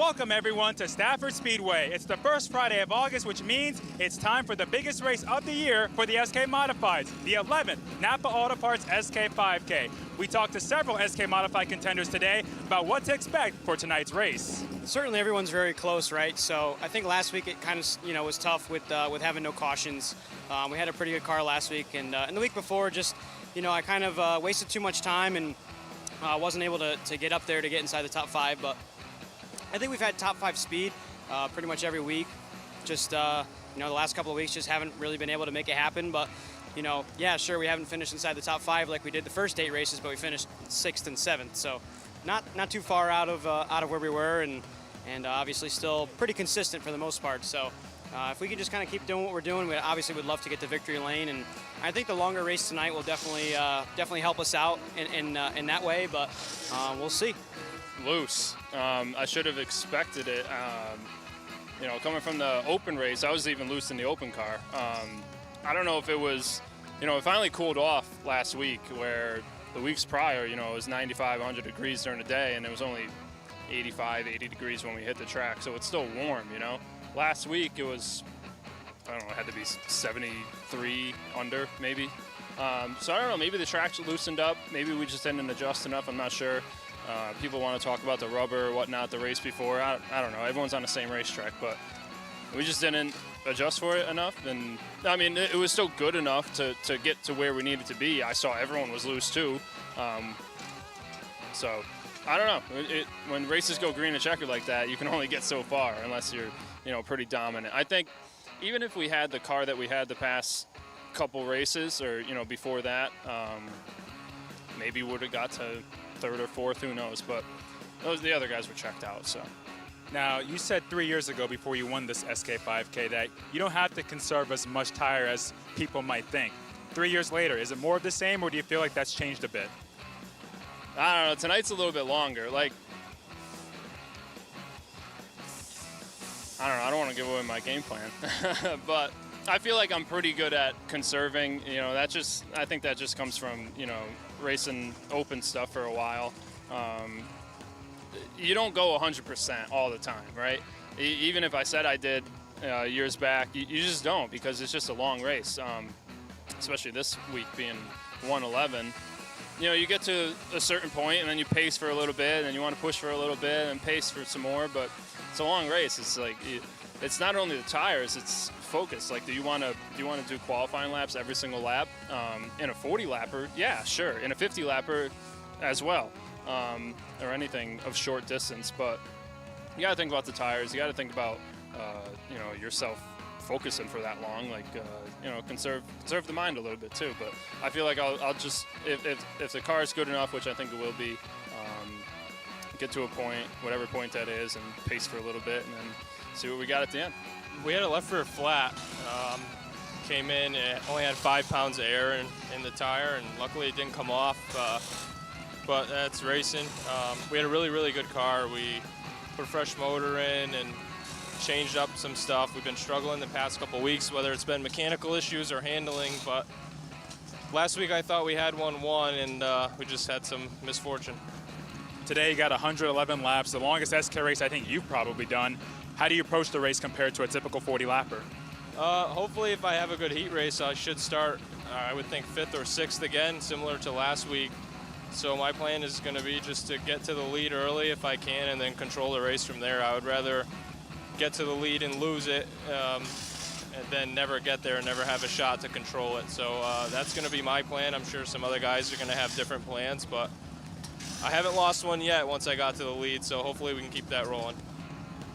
Welcome everyone to Stafford Speedway. It's the first Friday of August, which means it's time for the biggest race of the year for the SK Modifieds, the 11th NAPA Auto Parts SK5K. We talked to several SK Modified contenders today about what to expect for tonight's race. Certainly everyone's very close, right? So I think last week it kind of, was tough with having no cautions. We had a pretty good car last week, and the week before just, I kind of wasted too much time and wasn't able to get up there to get inside the top 5, but I think we've had top 5 speed pretty much every week. Just, the last couple of weeks just haven't really been able to make it happen. But, yeah, sure, we haven't finished inside the top 5 like we did the first 8 races, but we finished 6th and 7th. So not too far out of where we were, and obviously still pretty consistent for the most part. So if we can just kind of keep doing what we're doing, we obviously would love to get to victory lane. And I think the longer race tonight will definitely help us out in that way, but we'll see. Loose. I should have expected it. Coming from the open race, I was even loose in the open car. I don't know if it was, it finally cooled off last week, where the weeks prior, it was 95, 100 degrees during the day, and it was only 85, 80 degrees when we hit the track, so it's still warm, Last week it was, I don't know, it had to be 73 under, maybe. So I don't know, maybe the track's loosened up. Maybe we just didn't adjust enough, I'm not sure. People want to talk about the rubber or whatnot the race before. I don't know. Everyone's on the same racetrack, but we just didn't adjust for it enough. And I mean, it was still good enough to get to where we needed to be. I saw everyone was loose too. So I don't know. When races go green and checkered like that, you can only get so far unless you're pretty dominant. I think even if we had the car that we had the past couple races, or before that, maybe would have got to 3rd or 4th, who knows, but the other guys were checked out. So now, you said 3 years ago before you won this SK5K that you don't have to conserve as much tire as people might think. 3 years later, is it more of the same, or do you feel like that's changed a bit? I don't know. Tonight's a little bit longer. Like, I don't know. I don't want to give away my game plan, but I feel like I'm pretty good at conserving. I think that just comes from, racing open stuff for a while. You don't go 100% all the time, right? Even if I said I did years back, you just don't, because it's just a long race, especially this week being 111. You get to a certain point and then you pace for a little bit, and you want to push for a little bit and pace for some more, but it's a long race. It's like, it's not only the tires, it's focus. Like, do you want to do qualifying laps every single lap? In a 40 lapper, yeah, sure. In a 50 lapper as well, or anything of short distance. But you got to think about the tires. You got to think about yourself focusing for that long. Like, conserve the mind a little bit too. But I feel like I'll just, if the car is good enough, which I think it will be, get to a point, whatever point that is, and pace for a little bit, and then see what we got at the end. We had a left rear flat. Came in, it only had 5 pounds of air in the tire, and luckily it didn't come off, but that's racing. We had a really, really good car. We put a fresh motor in and changed up some stuff. We've been struggling the past couple weeks, whether it's been mechanical issues or handling, but last week I thought we had 1-1, and we just had some misfortune. Today you got 111 laps, the longest SK race I think you've probably done. How do you approach the race compared to a typical 40 lapper? Hopefully, if I have a good heat race, I should start, I would think, 5th or 6th again, similar to last week. So my plan is going to be just to get to the lead early if I can, and then control the race from there. I would rather get to the lead and lose it, and then never get there and never have a shot to control it. So that's going to be my plan. I'm sure some other guys are going to have different plans, but I haven't lost one yet once I got to the lead, so hopefully we can keep that rolling.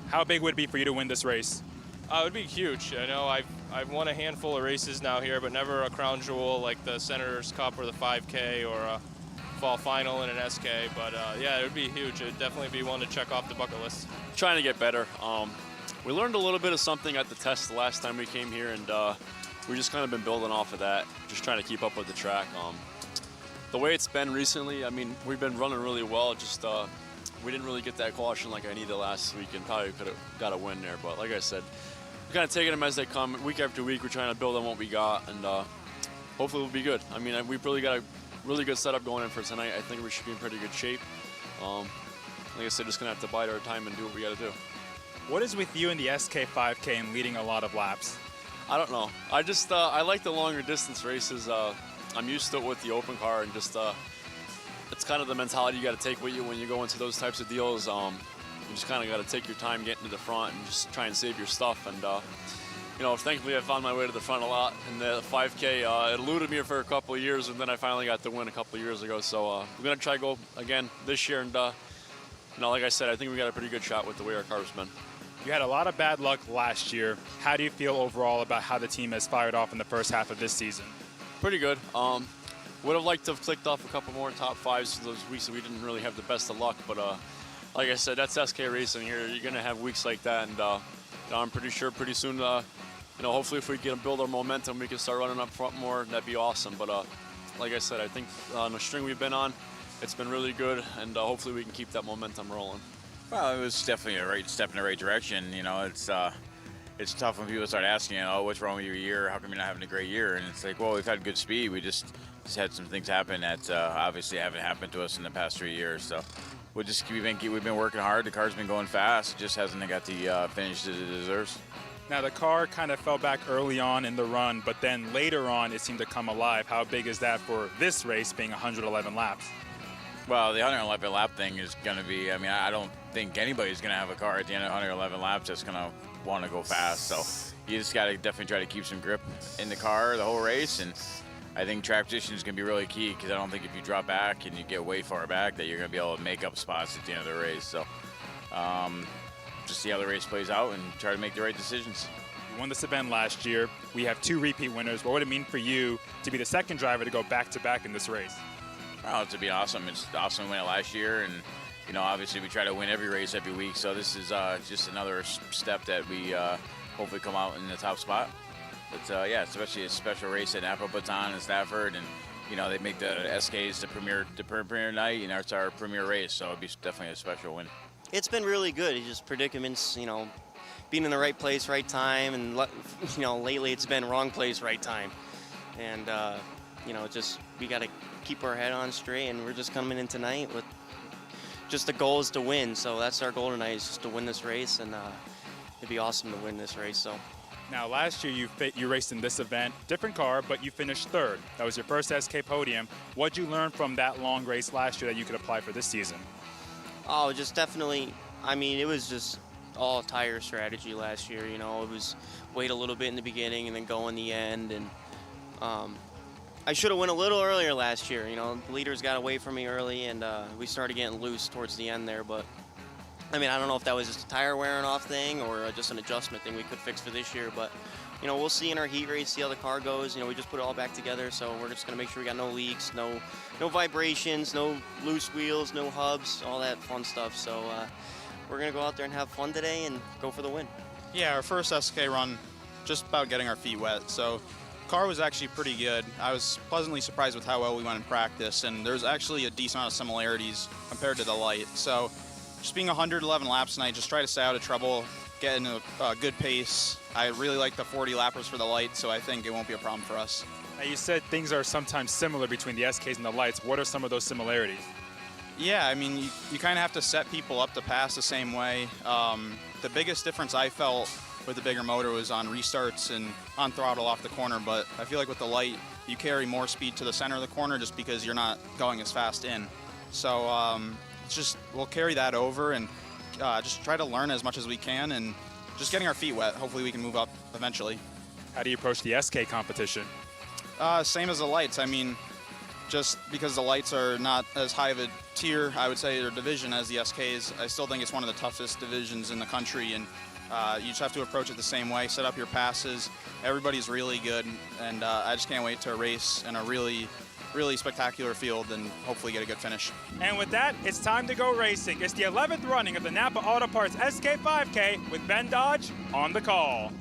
How big would it be for you to win this race? It would be huge. I know I've won a handful of races now here, but never a crown jewel like the Senator's Cup or the 5K or a fall final in an SK. But yeah, it would be huge. It would definitely be one to check off the bucket list. Trying to get better. We learned a little bit of something at the test the last time we came here, and we just kind of been building off of that, just trying to keep up with the track. The way it's been recently, I mean, we've been running really well. Just we didn't really get that caution like I needed last week, and probably could have got a win there. But like I said, we're kind of taking them as they come. Week after week, we're trying to build on what we got, and hopefully we'll be good. I mean, we've really got a really good setup going in for tonight. I think we should be in pretty good shape. like I said, just going to have to bide our time and do what we got to do. What is with you in the SK5K and leading a lot of laps? I don't know. I just I like the longer distance races. I'm used to it with the open car, and just it's kind of the mentality you got to take with you when you go into those types of deals. You just kind of got to take your time getting to the front and just try and save your stuff. And you know, thankfully I found my way to the front a lot. And the 5K it eluded me for a couple of years, and then I finally got the win a couple of years ago. So we're gonna try to go again this year. And you know, like I said, I think we got a pretty good shot with the way our car's been. You had a lot of bad luck last year. How do you feel overall about how the team has fired off in the first half of this season? Pretty good. Would have liked to have clicked off a couple more top fives those weeks that we didn't really have the best of luck, but like I said, that's SK Racing here. You're gonna have weeks like that, and you know, I'm pretty sure pretty soon, you know, hopefully if we can build our momentum, we can start running up front more. That'd be awesome. But like I said, I think on the string we've been on, it's been really good, and hopefully we can keep that momentum rolling. Well, it was definitely a right step in the right direction. You know, it's tough when people start asking, oh, what's wrong with your year? How come you're not having a great year? And it's like, well, we've had good speed. We just had some things happen that obviously haven't happened to us in the past 3 years. So we've been working hard. The car's been going fast. It just hasn't got the finish that it deserves. Now, the car kind of fell back early on in the run, but then later on it seemed to come alive. How big is that for this race being 111 laps? Well, the 111 lap thing is going to be, I mean, I don't think anybody's going to have a car at the end of 111 laps that's going to want to go fast. So you just got to definitely try to keep some grip in the car the whole race. And I think track position is going to be really key, because I don't think if you drop back and you get way far back that you're going to be able to make up spots at the end of the race. So just see how the race plays out and try to make the right decisions. You won this event last year. We have 2 repeat winners. What would it mean for you to be the second driver to go back-to-back in this race? Well, it's be awesome. It's awesome to win it last year, and you know, obviously we try to win every race every week. So this is just another step that we hopefully come out in the top spot. But yeah, especially a special race that NAPA puts on in Stafford, and you know, they make the SKs the premier night, and it's our premier race. So it'd be definitely a special win. It's been really good. It's just predicaments, you know, being in the right place, right time, and you know, lately it's been wrong place, right time, and you know, just we got to keep our head on straight, and we're just coming in tonight with just the goal is to win. So that's our goal tonight, is just to win this race, and it'd be awesome to win this race. So. Now, last year you raced in this event, different car, but you finished 3rd. That was your first SK podium. What'd you learn from that long race last year that you could apply for this season? Oh, just definitely, I mean, it was just all tire strategy last year. You know, it was wait a little bit in the beginning and then go in the end. And I should have went a little earlier last year. You know, the leaders got away from me early, and we started getting loose towards the end there. But I mean, I don't know if that was just a tire wearing off thing or just an adjustment thing we could fix for this year. But you know, we'll see in our heat race, see how the car goes. You know, we just put it all back together, so we're just gonna make sure we got no leaks, no vibrations, no loose wheels, no hubs, all that fun stuff. So we're gonna go out there and have fun today and go for the win. Yeah, our first SK run, just about getting our feet wet. So car was actually pretty good. I was pleasantly surprised with how well we went in practice, and there's actually a decent amount of similarities compared to the light. So just being 111 laps tonight, just try to stay out of trouble, get in a good pace. I really like the 40 lappers for the light, so I think it won't be a problem for us. Now, you said things are sometimes similar between the SKs and the lights. What are some of those similarities? Yeah, I mean, you kind of have to set people up to pass the same way. The biggest difference I felt with the bigger motor was on restarts and on throttle off the corner, but I feel like with the light, you carry more speed to the center of the corner just because you're not going as fast in. So it's just, we'll carry that over and just try to learn as much as we can and just getting our feet wet. Hopefully we can move up eventually. How do you approach the SK competition? Same as the lights. I mean, just because the lights are not as high of a tier, I would say, or division as the SKs, I still think it's one of the toughest divisions in the country, and you just have to approach it the same way, set up your passes. Everybody's really good, and I just can't wait to race in a really spectacular field and hopefully get a good finish. And with that, it's time to go racing. It's the 11th running of the NAPA Auto Parts SK5K with Ben Dodge on the call.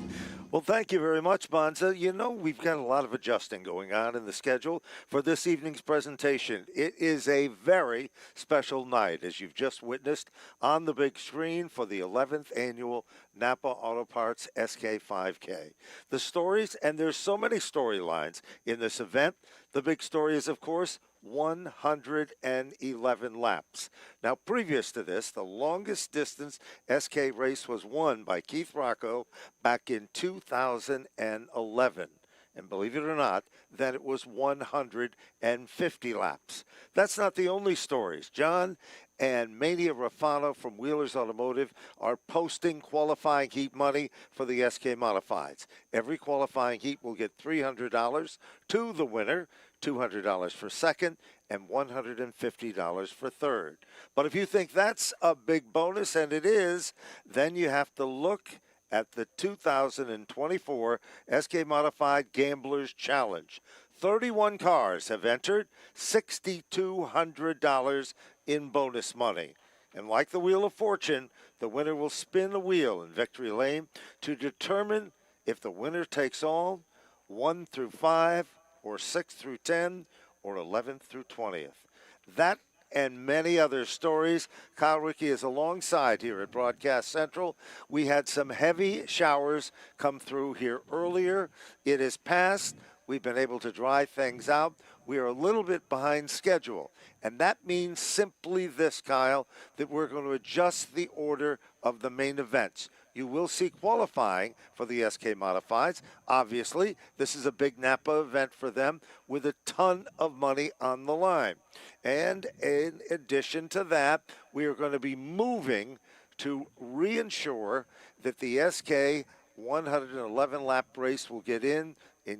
Well, thank you very much, Bonza. You know, we've got a lot of adjusting going on in the schedule for this evening's presentation. It is a very special night, as you've just witnessed on the big screen for the 11th annual NAPA Auto Parts SK5K. The stories, and there's so many storylines in this event. The big story is, of course, 111 laps. Now, previous to this, the longest distance SK race was won by Keith Rocco back in 2011. And believe it or not, then it was 150 laps. That's not the only stories. John and Mania Rafano from Wheelers Automotive are posting qualifying heat money for the SK Modifieds. Every qualifying heat will get $300 to the winner, $200 for second, and $150 for third. But if you think that's a big bonus, and it is, then you have to look at the 2024 SK Modified Gamblers Challenge. 31 cars have entered, $6,200 in bonus money. And like the Wheel of Fortune, the winner will spin a wheel in Victory Lane to determine if the winner takes all, 1 through 5, or 6 through 10, or 11 through 20th. That and many other stories. Kyle Rickey is alongside here at Broadcast Central. We had some heavy showers come through here earlier. It has passed. We've been able to dry things out. We are a little bit behind schedule. And that means simply this, Kyle, that we're going to adjust the order of the main events. You will see qualifying for the SK Modifieds. Obviously, this is a big Napa event for them with a ton of money on the line. And in addition to that, we are going to be moving to reinsure that the SK 111 lap race will get in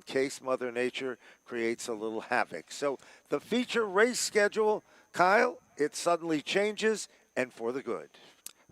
case Mother Nature creates a little havoc. So the feature race schedule, Kyle, it suddenly changes, and for the good.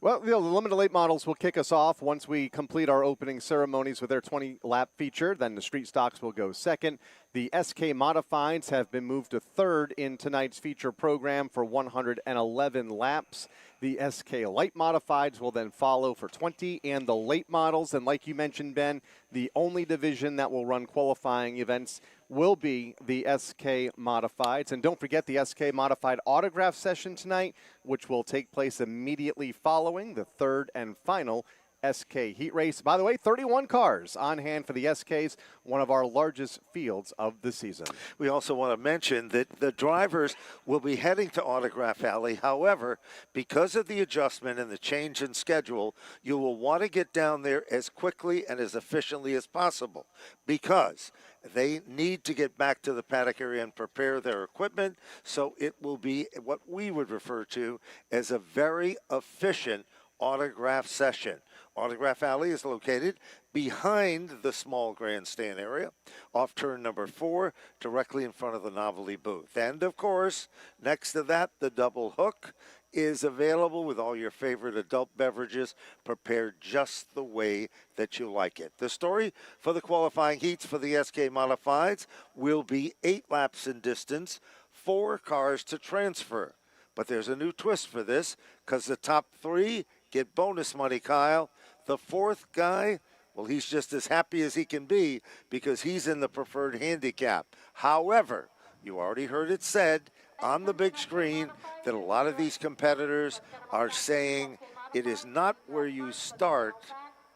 Well, the limited late models will kick us off once we complete our opening ceremonies with their 20-lap feature. Then the street stocks will go second. The SK Modifieds have been moved to third in tonight's feature program for 111 laps. The SK Light Modifieds will then follow for 20, and the late models. And like you mentioned, Ben, the only division that will run qualifying events will be the SK Modifieds. And don't forget the SK Modified autograph session tonight, which will take place immediately following the third and final SK heat race. By the way, 31 cars on hand for the SKs, one of our largest fields of the season. We also want to mention that the drivers will be heading to Autograph Alley. However, because of the adjustment and the change in schedule, you will want to get down there as quickly and as efficiently as possible because they need to get back to the paddock area and prepare their equipment. So it will be what we would refer to as a very efficient autograph session. Autograph Alley is located behind the small grandstand area, off turn number 4, directly in front of the novelty booth. And, of course, next to that, the double hook is available with all your favorite adult beverages prepared just the way that you like it. The story for the qualifying heats for the SK Modifieds will be 8 laps in distance, 4 cars to transfer. But there's a new twist for this because the top 3 get bonus money, Kyle. The 4th guy, well, he's just as happy as he can be because he's in the preferred handicap. However, you already heard it said on the big screen that a lot of these competitors are saying it is not where you start,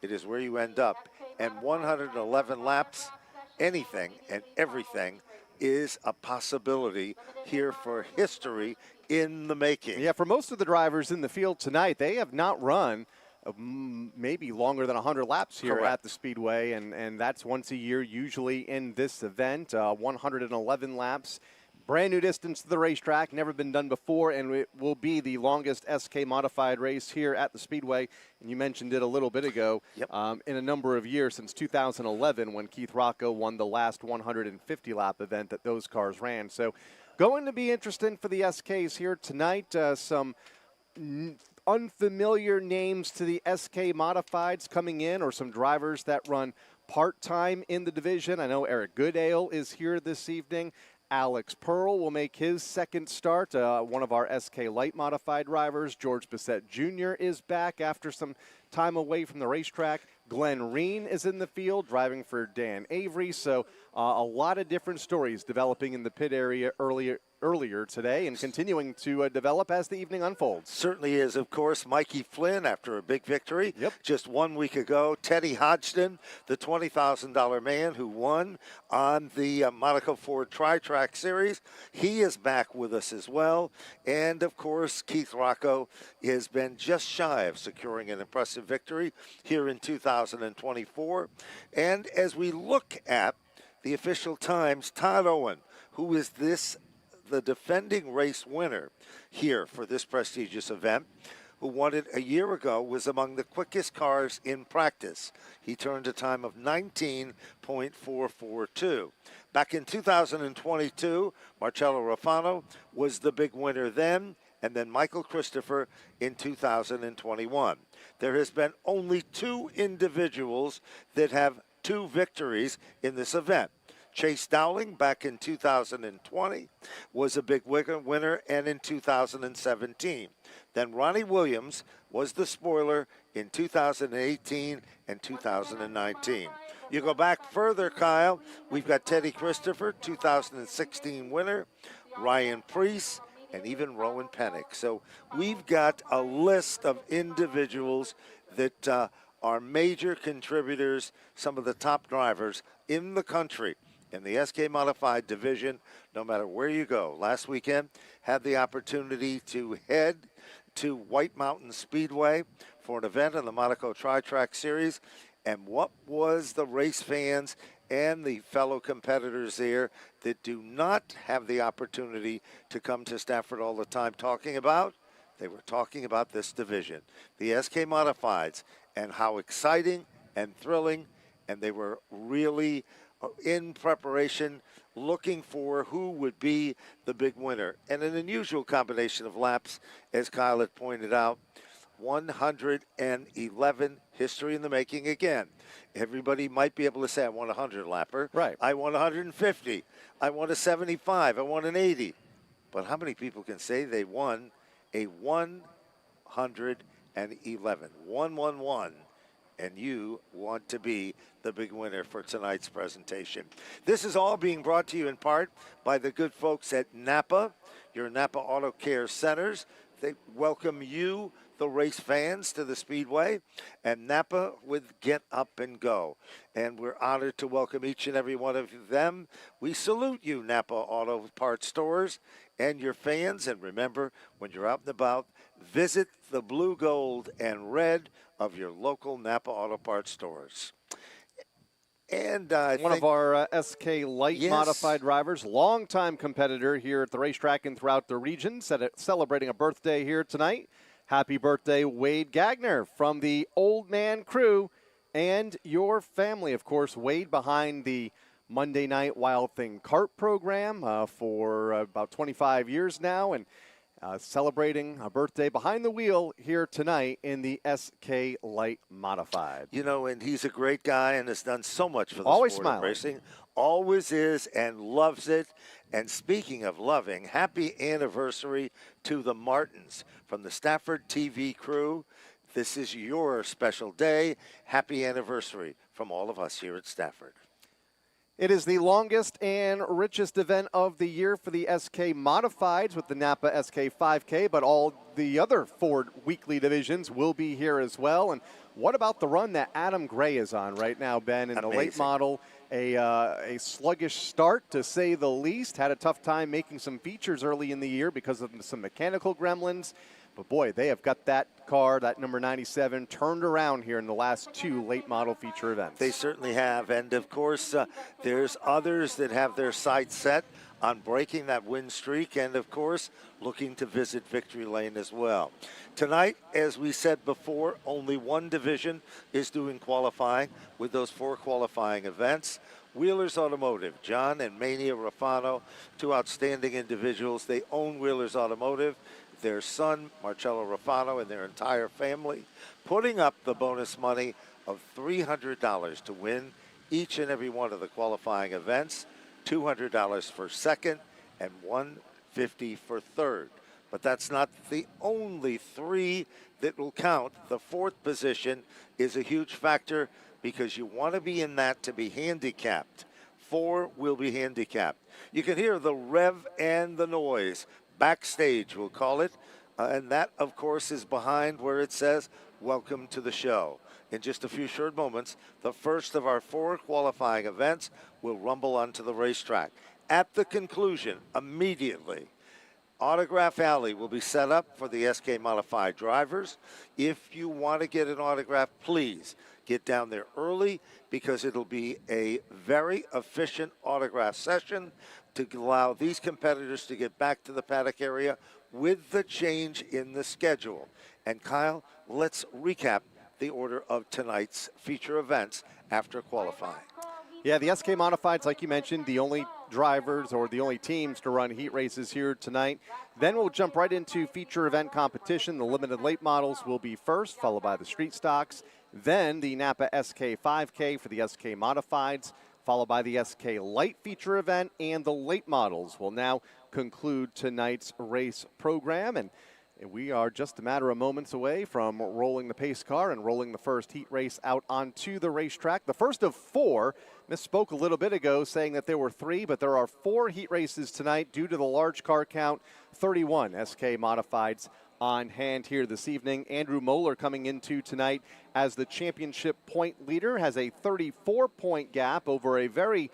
it is where you end up. And 111 laps, anything and everything is a possibility here for history in the making. Yeah, for most of the drivers in the field tonight, they have not run maybe longer than 100 laps here Correct. at the Speedway, and that's once a year usually in this event. 111 laps, brand new distance to the racetrack, never been done before, and it will be the longest SK Modified race here at the Speedway. And you mentioned it a little bit ago. Yep. In a number of years, since 2011 when Keith Rocco won the last 150-lap event that those cars ran. So going to be interesting for the SKs here tonight. Some unfamiliar names to the SK Modifieds coming in, or some drivers that run part-time in the division. I know Eric Goodale is here this evening. Alex Pearl will make his second start, one of our SK Light Modified drivers. George Bissett Jr. is back after some time away from the racetrack. Glenn Reen is in the field driving for Dan Avery. So a lot of different stories developing in the pit area earlier today and continuing to develop as the evening unfolds. Certainly is, of course, Mikey Flynn after a big victory just 1 week ago. Teddy Hodgson, the $20,000 man who won on the Monaco Ford Tri-Track Series. He is back with us as well. And, of course, Keith Rocco has been just shy of securing an impressive victory here in 2024. And as we look at the official times, Todd Owen, who is the defending race winner here for this prestigious event, who won it a year ago, was among the quickest cars in practice. He turned a time of 19.442. Back in 2022, Marcello Ruffano was the big winner then, and then Michael Christopher in 2021. There has been only 2 individuals that have 2 victories in this event. Chase Dowling back in 2020 was a big winner, and in 2017. Then Ronnie Williams was the spoiler in 2018 and 2019. You go back further, Kyle, we've got Teddy Christopher, 2016 winner, Ryan Preece, and even Rowan Pennick. So we've got a list of individuals that are major contributors, some of the top drivers in the country in the SK Modified division, no matter where you go. Last weekend, had the opportunity to head to White Mountain Speedway for an event in the Monaco Tri-Track Series. And what was the race fans and the fellow competitors there that do not have the opportunity to come to Stafford all the time talking about? They were talking about this division, the SK Modifieds, and how exciting and thrilling, and they were really in preparation, looking for who would be the big winner. And an unusual combination of laps, as Kyle had pointed out, 111 history in the making again. Everybody might be able to say, I won a 100-lapper. Right. I won 150. I won a 75. I won an 80. But how many people can say they won a 111? 111. And you want to be the big winner for tonight's presentation. This is all being brought to you in part by the good folks at NAPA, your NAPA Auto Care Centers. They welcome you, the race fans, to the Speedway, and NAPA with Get Up and Go. And we're honored to welcome each and every one of them. We salute you, NAPA Auto Parts Stores, and your fans. And remember, when you're out and about, visit the blue, gold, and red of your local NAPA Auto Parts stores. And one of our SK Light Modified drivers, longtime competitor here at the racetrack and throughout the region, celebrating a birthday here tonight. Happy birthday, Wade Gagner from the Old Man Crew and your family, of course. Wade behind the Monday Night Wild Thing kart program for about 25 years now, and celebrating a birthday behind the wheel here tonight in the SK Light Modified. You know, and he's a great guy and has done so much for the Always sport smiling. of racing. Always is and loves it. And speaking of loving, happy anniversary to the Martins from the Stafford TV crew. This is your special day. Happy anniversary from all of us here at Stafford. It is the longest and richest event of the year for the SK Modifieds with the NAPA SK5K, but all the other Ford weekly divisions will be here as well. And what about the run that Adam Gray is on right now, Ben, in the late model? A sluggish start, to say the least. Had a tough time making some features early in the year because of some mechanical gremlins. But, boy, they have got that car, that number 97, turned around here in the last 2 late model feature events. They certainly have. And, of course, there's others that have their sights set on breaking that win streak and, of course, looking to visit Victory Lane as well. Tonight, as we said before, only one division is doing qualifying with those 4 qualifying events. Wheelers Automotive, John and Mania Rafano, 2 outstanding individuals. They own Wheelers Automotive. Their son, Marcello Rafano, and their entire family, putting up the bonus money of $300 to win each and every one of the qualifying events, $200 for second, and $150 for third. but that's not the only 3 that will count. The 4th position is a huge factor because you want to be in that to be handicapped. 4 will be handicapped. You can hear the rev and the noise. Backstage, we'll call it. And that, of course, is behind where it says, "Welcome to the show." In just a few short moments, the first of our 4 qualifying events will rumble onto the racetrack. At the conclusion, immediately, Autograph Alley will be set up for the SK Modified drivers. If you want to get an autograph, please get down there early because it'll be a very efficient autograph session to allow these competitors to get back to the paddock area with the change in the schedule. And Kyle, let's recap the order of tonight's feature events after qualifying. Yeah, the SK Modifieds, like you mentioned, the only drivers or the only teams to run heat races here tonight. Then we'll jump right into feature event competition. The limited late models will be first, followed by the street stocks. Then the NAPA SK5K for the SK Modifieds, followed by the SK Light feature event, and the late models will now conclude tonight's race program. And we are just a matter of moments away from rolling the pace car and rolling the first heat race out onto the racetrack. The first of 4, misspoke a little bit ago saying that there were 3, but there are 4 heat races tonight due to the large car count. 31 SK Modifieds on hand here this evening. Andrew Moeller coming into tonight as the championship point leader, has a 34-point gap over a very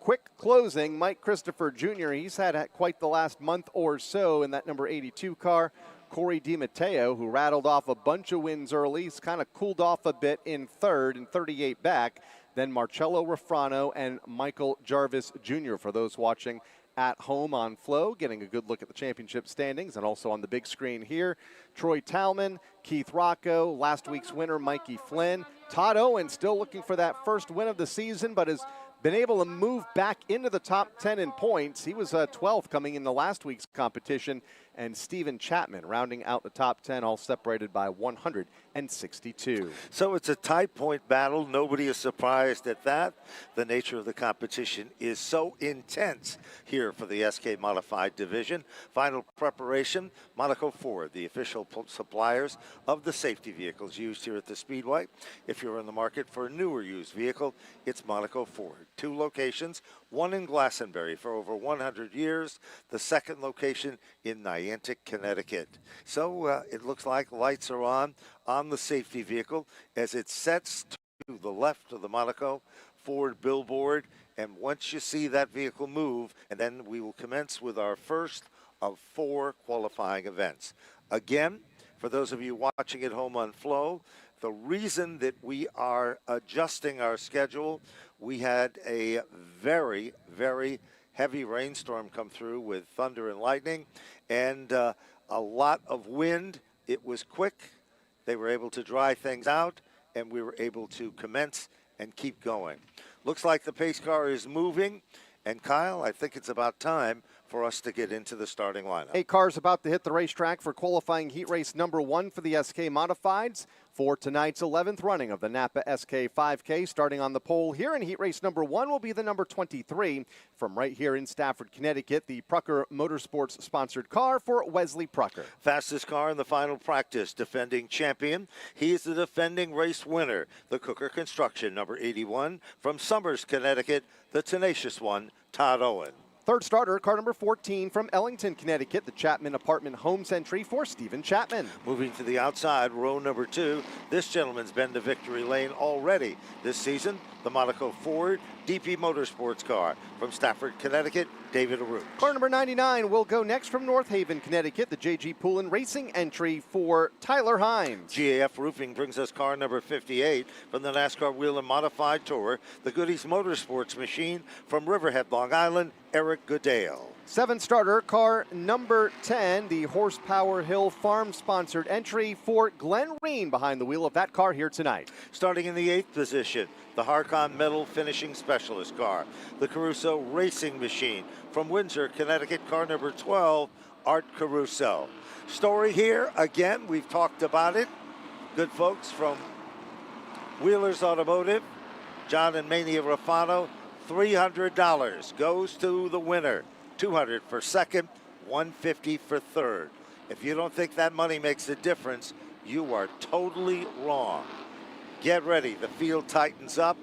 quick closing Mike Christopher Jr. He's had quite the last month or so in that number 82 car. Corey DiMatteo, who rattled off a bunch of wins early, he's kind of cooled off a bit in 3rd and 38 back. Then Marcello Rafrano and Michael Jarvis Jr. for those watching at home on Flow, getting a good look at the championship standings, and also on the big screen here, Troy Talman, Keith Rocco, last week's winner Mikey Flynn, Todd Owen still looking for that first win of the season, but has been able to move back into the top 10 in points. He was 12th coming into last week's competition, and Steven Chapman rounding out the top 10, all separated by 162. So it's a tight point battle. Nobody is surprised at that. The nature of the competition is so intense here for the SK Modified division. Final preparation, Monaco Ford, the official suppliers of the safety vehicles used here at the Speedway. If you're in the market for a newer used vehicle, it's Monaco Ford. 2 locations, one in Glastonbury for over 100 years, the second location in Niantic, Connecticut. So it looks like lights are on the safety vehicle as it sets to the left of the Monaco Ford billboard. And once you see that vehicle move, and then we will commence with our first of 4 qualifying events. Again, for those of you watching at home on Flow, the reason that we are adjusting our schedule, we had a very, very heavy rainstorm come through with thunder and lightning and a lot of wind. It was quick. They were able to dry things out, and we were able to commence and keep going. Looks like the pace car is moving. And Kyle, I think it's about time for us to get into the starting lineup. 8 cars about to hit the racetrack for qualifying heat race number 1 for the SK Modifieds for tonight's 11th running of the NAPA SK5K. Starting on the pole here in heat race number 1 will be the number 23 from right here in Stafford, Connecticut, the Prucker Motorsports sponsored car for Wesley Prucker. Fastest car in the final practice, defending champion. He is the defending race winner, the Cooker Construction number 81 from Somers, Connecticut, the tenacious one, Todd Owen. Third starter, car number 14 from Ellington, Connecticut, the Chapman Apartment Homes entry for Steven Chapman. Moving to the outside, row number 2. This gentleman's been to victory lane already this season. The Monaco Ford DP Motorsports car from Stafford, Connecticut, David Aruch. Car number 99 will go next from North Haven, Connecticut, the J.G. Poulin Racing entry for Tyler Hines. GAF Roofing brings us car number 58 from the NASCAR Wheel and Modified Tour, the Goodies Motorsports machine from Riverhead, Long Island, Eric Goodale. 7 starter, car number 10, the Horsepower Hill Farm sponsored entry for Glenn Reen behind the wheel of that car here tonight. Starting in the 8th position, the Harcon Metal Finishing Specialist car, the Caruso Racing Machine from Windsor, Connecticut, car number 12, Art Caruso. Story here, again, we've talked about it. Good folks from Wheelers Automotive, John and Mania Rafano, $300 goes to the winner. $200 for second, $150 for third. If you don't think that money makes a difference, you are totally wrong. Get ready. The field tightens up.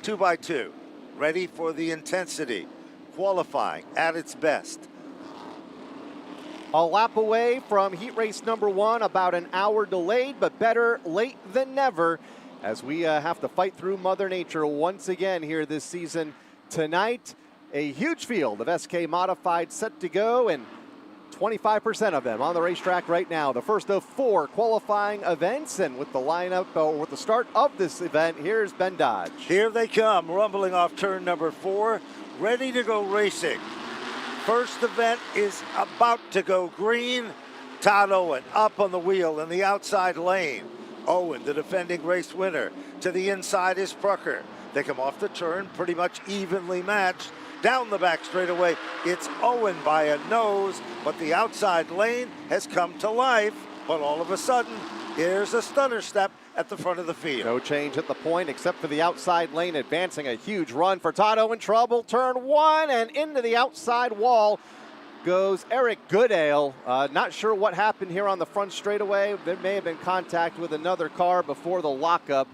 2x2. Ready for the intensity. Qualifying at its best. A lap away from heat race number 1, about an hour delayed, but better late than never as we have to fight through Mother Nature once again here this season. Tonight, a huge field of SK Modified set to go, and 25% of them on the racetrack right now. The first of 4 qualifying events, and with the lineup, or with the start of this event, here's Ben Dodge. Here they come, rumbling off turn number 4, ready to go racing. First event is about to go green. Todd Owen up on the wheel in the outside lane. Owen, the defending race winner. To the inside is Prucker. They come off the turn, pretty much evenly matched. Down the back straightaway, it's Owen by a nose, but the outside lane has come to life. But all of a sudden, here's a stunner step at the front of the field. No change at the point except for the outside lane, advancing a huge run for Todd Owen. Trouble, turn 1, and into the outside wall goes Eric Goodale. Not sure what happened here on the front straightaway. There may have been contact with another car before the lockup.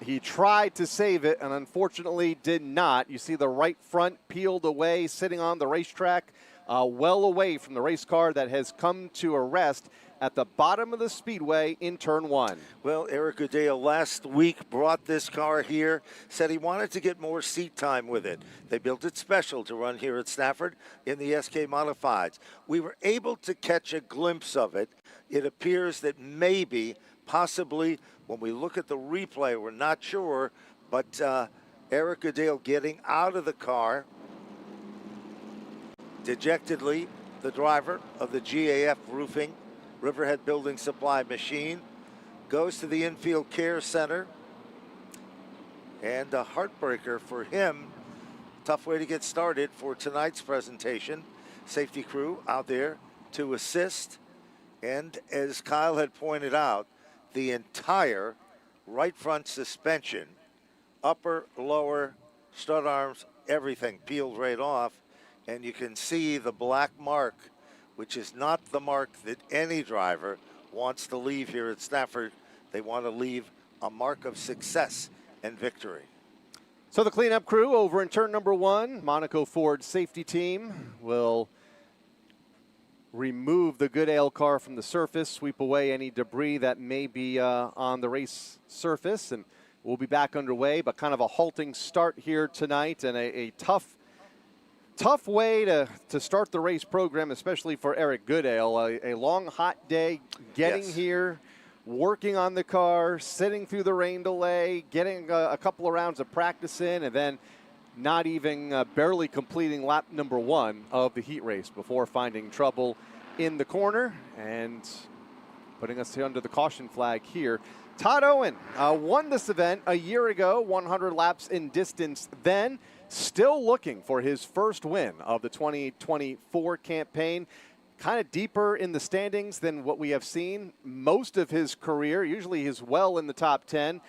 He tried to save it and unfortunately did not. You see the right front peeled away, sitting on the racetrack, well away from the race car that has come to a rest at the bottom of the speedway in turn 1. Well, Eric Goodale last week brought this car here, said he wanted to get more seat time with it. They built it special to run here at Stafford in the SK Modifieds. We were able to catch a glimpse of it. It appears that maybe, possibly, when we look at the replay, we're not sure, but Eric Goodale getting out of the car. Dejectedly, the driver of the GAF Roofing Riverhead Building Supply machine goes to the infield care center, and a heartbreaker for him. Tough way to get started for tonight's presentation. Safety crew out there to assist, and as Kyle had pointed out, the entire right front suspension, upper, lower, strut arms, everything peeled right off, and you can see the black mark, which is not the mark that any driver wants to leave here at Stafford. They want to leave a mark of success and victory. So the cleanup crew over in turn number 1, Monaco Ford safety team, will remove the Goodale car from the surface, sweep away any debris that may be on the race surface, and we'll be back underway. But kind of a halting start here tonight, and a tough way to start the race program, especially for Eric Goodale. A long, hot day getting here, working on the car, sitting through the rain delay, getting a couple of rounds of practice in, and then not even barely completing lap number 1 of the heat race before finding trouble in the corner and putting us under the caution flag here. Todd Owen won this event a year ago, 100 laps in distance then. Still looking for his first win of the 2024 campaign. Kind of deeper in the standings than what we have seen most of his career. Usually he's well in the top 10.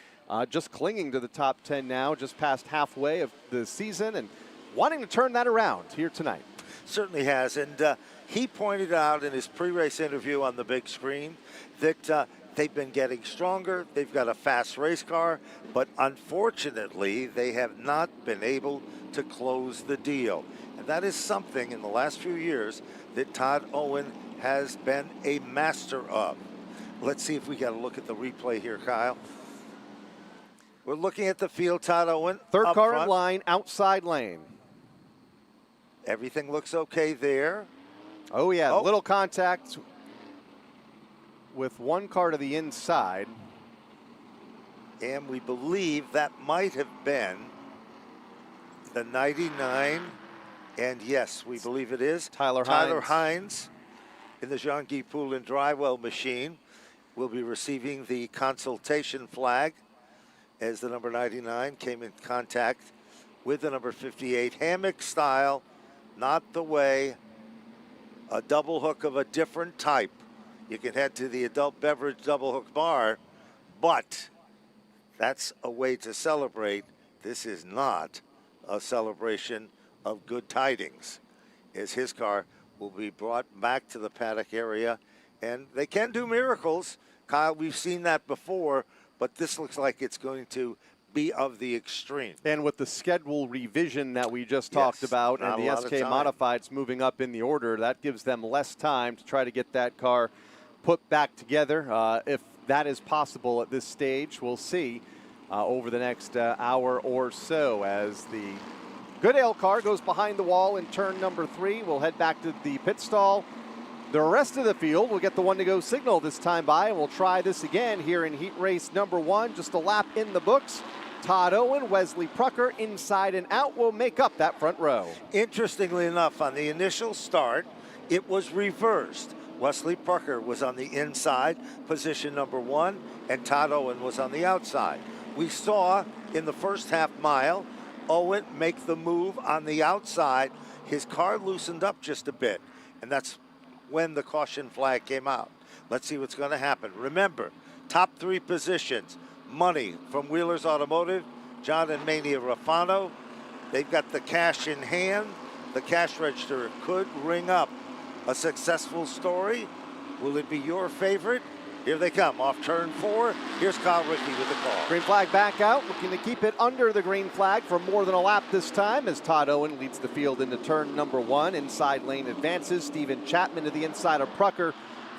Just clinging to the top 10 now, just past halfway of the season, and wanting to turn that around here tonight. Certainly has, and he pointed out in his pre-race interview on the big screen that they've been getting stronger. They've got a fast race car, but unfortunately, they have not been able to close the deal. And that is something in the last few years that Todd Owen has been a master of. Let's see if we got a look at the replay here, Kyle. We're looking at the field, Todd Owen. Third car front. in line, outside lane. Everything looks okay there. Oh, yeah, little contact with one car to the inside. And we believe that might have been the 99. And yes, we believe it is. Tyler Hines in the Jean-Guy Poulin Drywell machine will be receiving the consultation flag as the number 99 came in contact with the number 58. Hammock style, not the way. A double hook of a different type. You can head to the adult beverage double hook bar, but that's a way to celebrate. This is not a celebration of good tidings, as his car will be brought back to the paddock area. And they can do miracles. Kyle, we've seen that before, but this looks like it's going to be of the extreme. And with the schedule revision that we just talked about and the SK Modifieds moving up in the order, that gives them less time to try to get that car put back together. If that is possible at this stage, we'll see over the next hour or so as the Goodale car goes behind the wall in turn number 3. We'll head back to the pit stall. The rest of the field will get the one-to-go signal this time by, and we'll try this again here in heat race number 1. Just a lap in the books. Todd Owen, Wesley Prucker, inside and out will make up that front row. Interestingly enough, on the initial start, it was reversed. Wesley Prucker was on the inside, position number 1, and Todd Owen was on the outside. We saw in the first half mile, Owen make the move on the outside. His car loosened up just a bit, and that's when the caution flag came out. Let's see what's going to happen. Remember, top 3 positions, money from Wheelers Automotive, John and Mania Rafano. They've got the cash in hand. The cash register could ring up. A successful story. Will it be your favorite? Here they come off turn 4. Here's Kyle Rickey with the call. Green flag back out, looking to keep it under the green flag for more than a lap this time as Todd Owen leads the field into turn number 1. Inside lane advances. Stephen Chapman to the inside of Prucker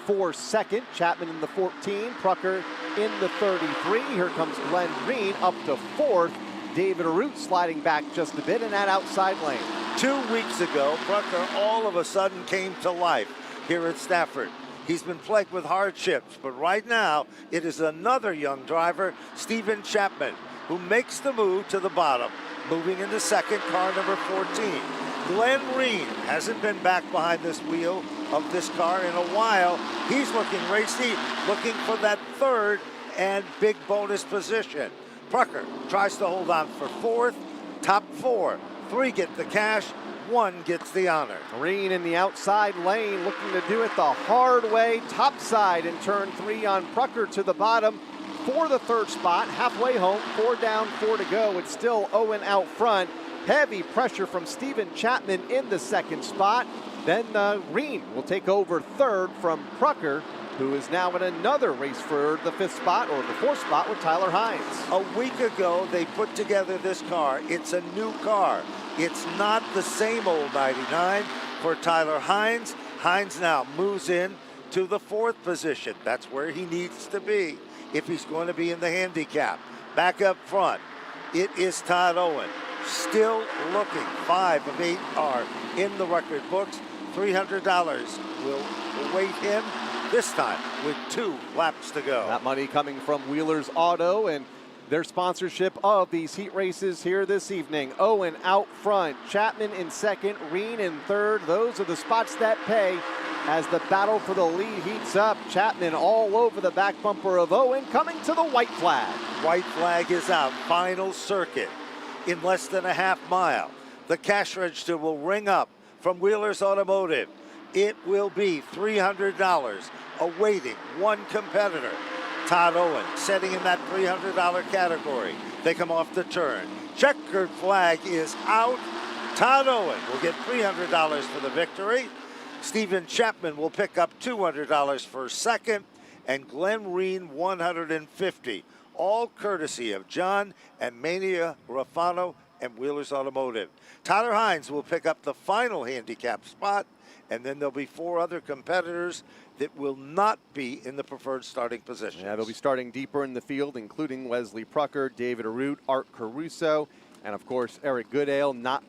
for second. Chapman in the 14, Prucker in the 33. Here comes Glenn Green up to 4th. David Arute sliding back just a bit in that outside lane. 2 weeks ago, Prucker all of a sudden came to life here at Stafford. He's been plagued with hardships, but right now it is another young driver, Stephen Chapman, who makes the move to the bottom, moving into second, car number 14. Glenn Reen hasn't been back behind this wheel of this car in a while. He's looking racy, looking for that third and big bonus position. Prucker tries to hold on for 4th, top 4. 3 get the cash, 1 gets the honor. Green in the outside lane looking to do it the hard way. Top side in turn 3 on Prucker to the bottom for the 3rd spot. Halfway home, 4 down, 4 to go. It's still Owen out front. Heavy pressure from Stephen Chapman in the 2nd spot. Then Green will take over 3rd from Prucker, who is now in another race for the 5th spot or the 4th spot with Tyler Hines. A week ago, they put together this car. It's a new car. It's not the same old 99 for Tyler Hines. Hines now moves in to the 4th position. That's where he needs to be if he's going to be in the handicap. Back up front, it is Todd Owen. Still looking. 5 of 8 are in the record books. $300 will await him this time with 2 laps to go. That money coming from Wheelers Auto and their sponsorship of these heat races here this evening. Owen out front, Chapman in 2nd, Reen in 3rd. Those are the spots that pay as the battle for the lead heats up. Chapman all over the back bumper of Owen, coming to the white flag. White flag is out. Final circuit in less than a half mile. The cash register will ring up from Wheelers Automotive. It will be $300 awaiting 1 competitor. Todd Owen setting in that $300 category. They come off the turn. Checkered flag is out. Todd Owen will get $300 for the victory. Stephen Chapman will pick up $200 for second, and Glenn Reen $150. All courtesy of John and Mania Rafano and Wheelers Automotive. Tyler Hines will pick up the final handicap spot, and then there'll be 4 other competitors that will not be in the preferred starting position. Yeah, they'll be starting deeper in the field, including Wesley Prucker, David Arute, Art Caruso, and of course Eric Goodale, not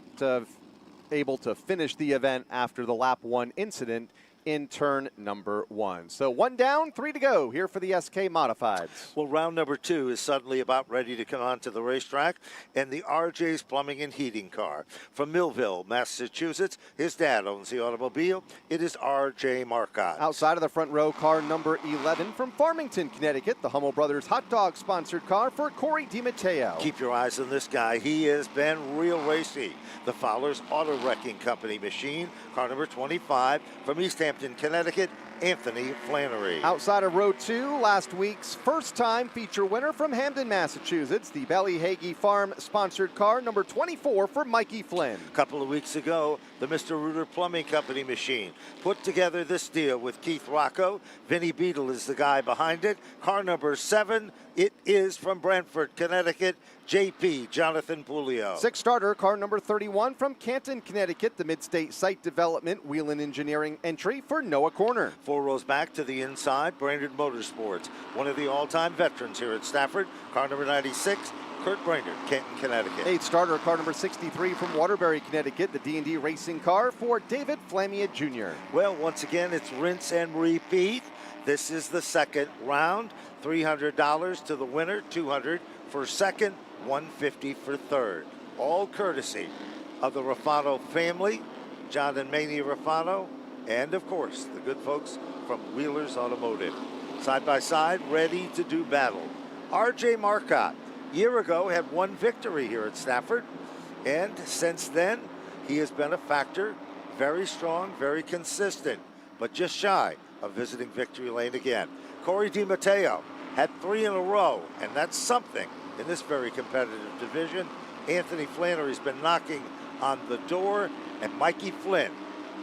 able to finish the event after the lap 1 incident in turn number 1. So 1 down, 3 to go here for the SK Modifieds. Well, round number 2 is suddenly about ready to come onto the racetrack, and the RJ's Plumbing and Heating car. From Millville, Massachusetts, his dad owns the automobile. It is RJ Marcotte. Outside of the front row, car number 11 from Farmington, Connecticut, the Hummel Brothers Hot Dog sponsored car for Corey DiMatteo. Keep your eyes on this guy. He has been real racy. The Fowler's Auto Wrecking Company machine, car number 25 from East Hampton, Connecticut. Anthony Flannery. Outside of row 2, last week's first-time feature winner from Hamden, Massachusetts, the Belly Hagee Farm sponsored car, number 24 for Mikey Flynn. A couple of weeks ago, the Mr. Reuter Plumbing Company machine put together this deal with Keith Rocco. Vinny Beadle is the guy behind it. Car number 7, it is from Brantford, Connecticut, JP Jonathan Pulio. Six starter, car number 31 from Canton, Connecticut, the Mid-State Site Development Whelen Engineering entry for Noah Corner. 4 rows back to the inside, Brainerd Motorsports, one of the all-time veterans here at Stafford. Car number 96, Kurt Brainerd, Canton, Connecticut. 8th starter, car number 63 from Waterbury, Connecticut, the D&D Racing car for David Flamia Jr. Well, once again, it's rinse and repeat. This is the second round. $300 to the winner, $200 for second, $150 for third. All courtesy of the Rafano family, John and Mania Rafano, and of course, the good folks from Wheelers Automotive. Side by side, ready to do battle. RJ Marcotte, year ago, had one victory here at Stafford, and since then, he has been a factor, very strong, very consistent, but just shy of visiting victory lane again. Corey DiMatteo had 3 in a row, and that's something in this very competitive division. Anthony Flannery's been knocking on the door, and Mikey Flynn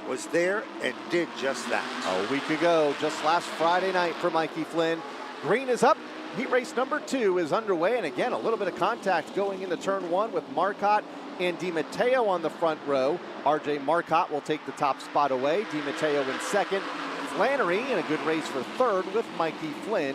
was there and did just that. A week ago, just last Friday night for Mikey Flynn. Green is up. Heat race number 2 is underway, and again, a little bit of contact going into turn 1 with Marcotte and DiMatteo on the front row. RJ Marcotte will take the top spot away. DiMatteo in second. Flannery in a good race for third with Mikey Flynn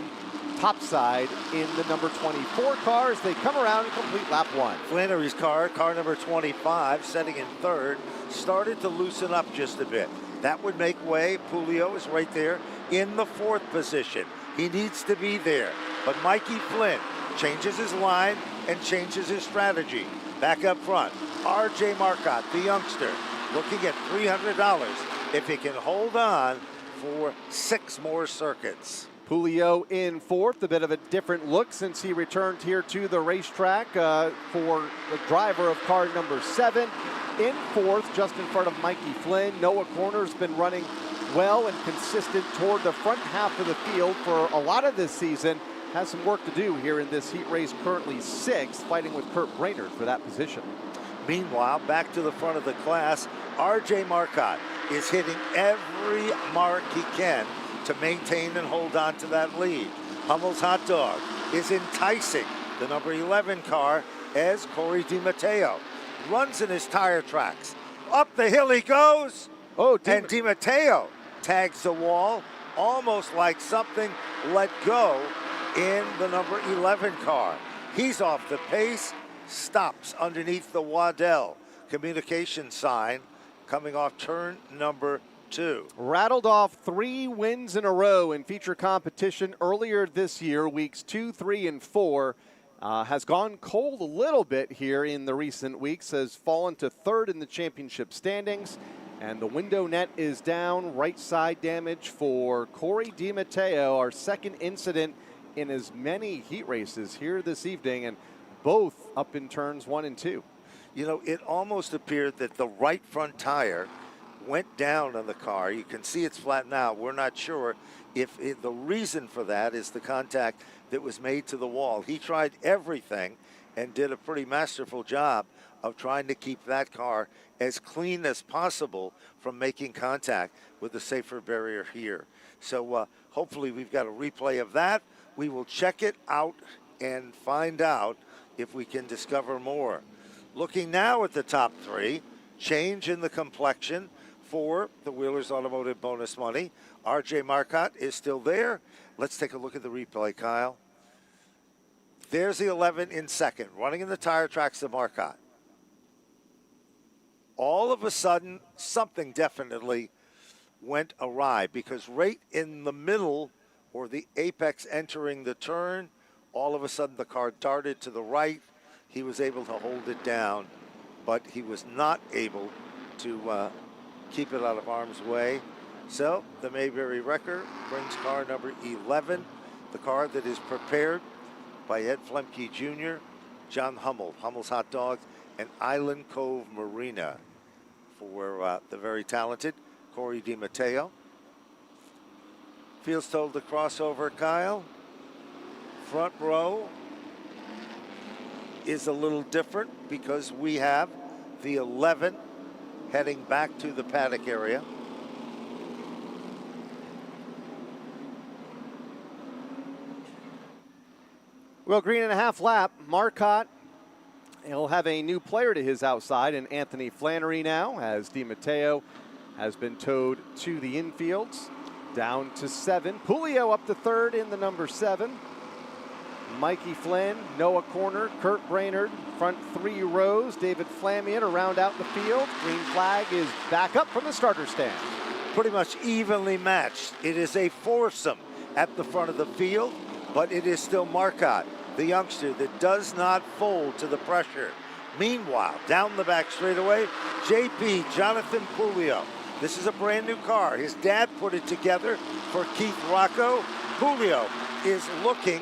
topside in the number 24 car as they come around and complete lap 1. Flannery's car, car number 25, setting in third, started to loosen up just a bit. That would make way. Pulio is right there in the 4th position. He needs to be there. But Mikey Flynn changes his line and changes his strategy. Back up front, RJ Marcotte, the youngster, looking at $300 if he can hold on for 6 more circuits. Pulio in 4th, a bit of a different look since he returned here to the racetrack for the driver of car number 7. In 4th, just in front of Mikey Flynn. Noah Corner's been running well and consistent toward the front half of the field for a lot of this season. Has some work to do here in this heat race, currently 6th, fighting with Kurt Brainerd for that position. Meanwhile, back to the front of the class, RJ Marcotte is hitting every mark he can to maintain and hold on to that lead. Hummel's Hot Dog is enticing the number 11 car as Corey DiMatteo runs in his tire tracks. Up the hill he goes, and DiMatteo tags the wall, almost like something let go in the number 11 car. He's off the pace, stops underneath the Waddell communication sign, coming off turn number 2. Rattled off 3 wins in a row in feature competition earlier this year, weeks 2, 3, and 4. Has gone cold a little bit here in the recent weeks, has fallen to 3rd in the championship standings, and the window net is down. Right side damage for Corey DiMatteo, our second incident in as many heat races here this evening, and both up in turns 1 and 2. You know, it almost appeared that the right front tire went down on the car. You can see it's flat now. We're not sure if the reason for that is the contact that was made to the wall. He tried everything and did a pretty masterful job of trying to keep that car as clean as possible from making contact with the safer barrier here. So hopefully we've got a replay of that. We will check it out and find out if we can discover more. Looking now at the top 3, change in the complexion for the Wheelers Automotive bonus money. RJ Marcotte is still there. Let's take a look at the replay, Kyle. There's the 11 in second, running in the tire tracks of Marcotte. All of a sudden, something definitely went awry, because right in the middle, or the apex entering the turn, all of a sudden the car darted to the right. He was able to hold it down, but he was not able to keep it out of harm's way. So the Mayberry Wrecker brings car number 11, the car that is prepared by Ed Flemke Jr., John Hummel, Hummel's Hot Dogs, and Island Cove Marina for the very talented Corey DiMatteo. Field's told to cross over Kyle. Front row is a little different because we have the 11 heading back to the paddock area. Well, green and a half lap. Marcotte, he'll have a new player to his outside, and Anthony Flannery now, as DiMatteo has been towed to the infields. Down to 7. Pulio up to 3rd in the number 7. Mikey Flynn, Noah Corner, Kurt Brainerd, front 3 rows. David Flamion to round out the field. Green flag is back up from the starter stand. Pretty much evenly matched. It is a foursome at the front of the field, but it is still Marcotte, the youngster that does not fold to the pressure. Meanwhile, down the back straightaway, JP Jonathan Pulio. This is a brand new car. His dad put it together for Keith Rocco. Pulio is looking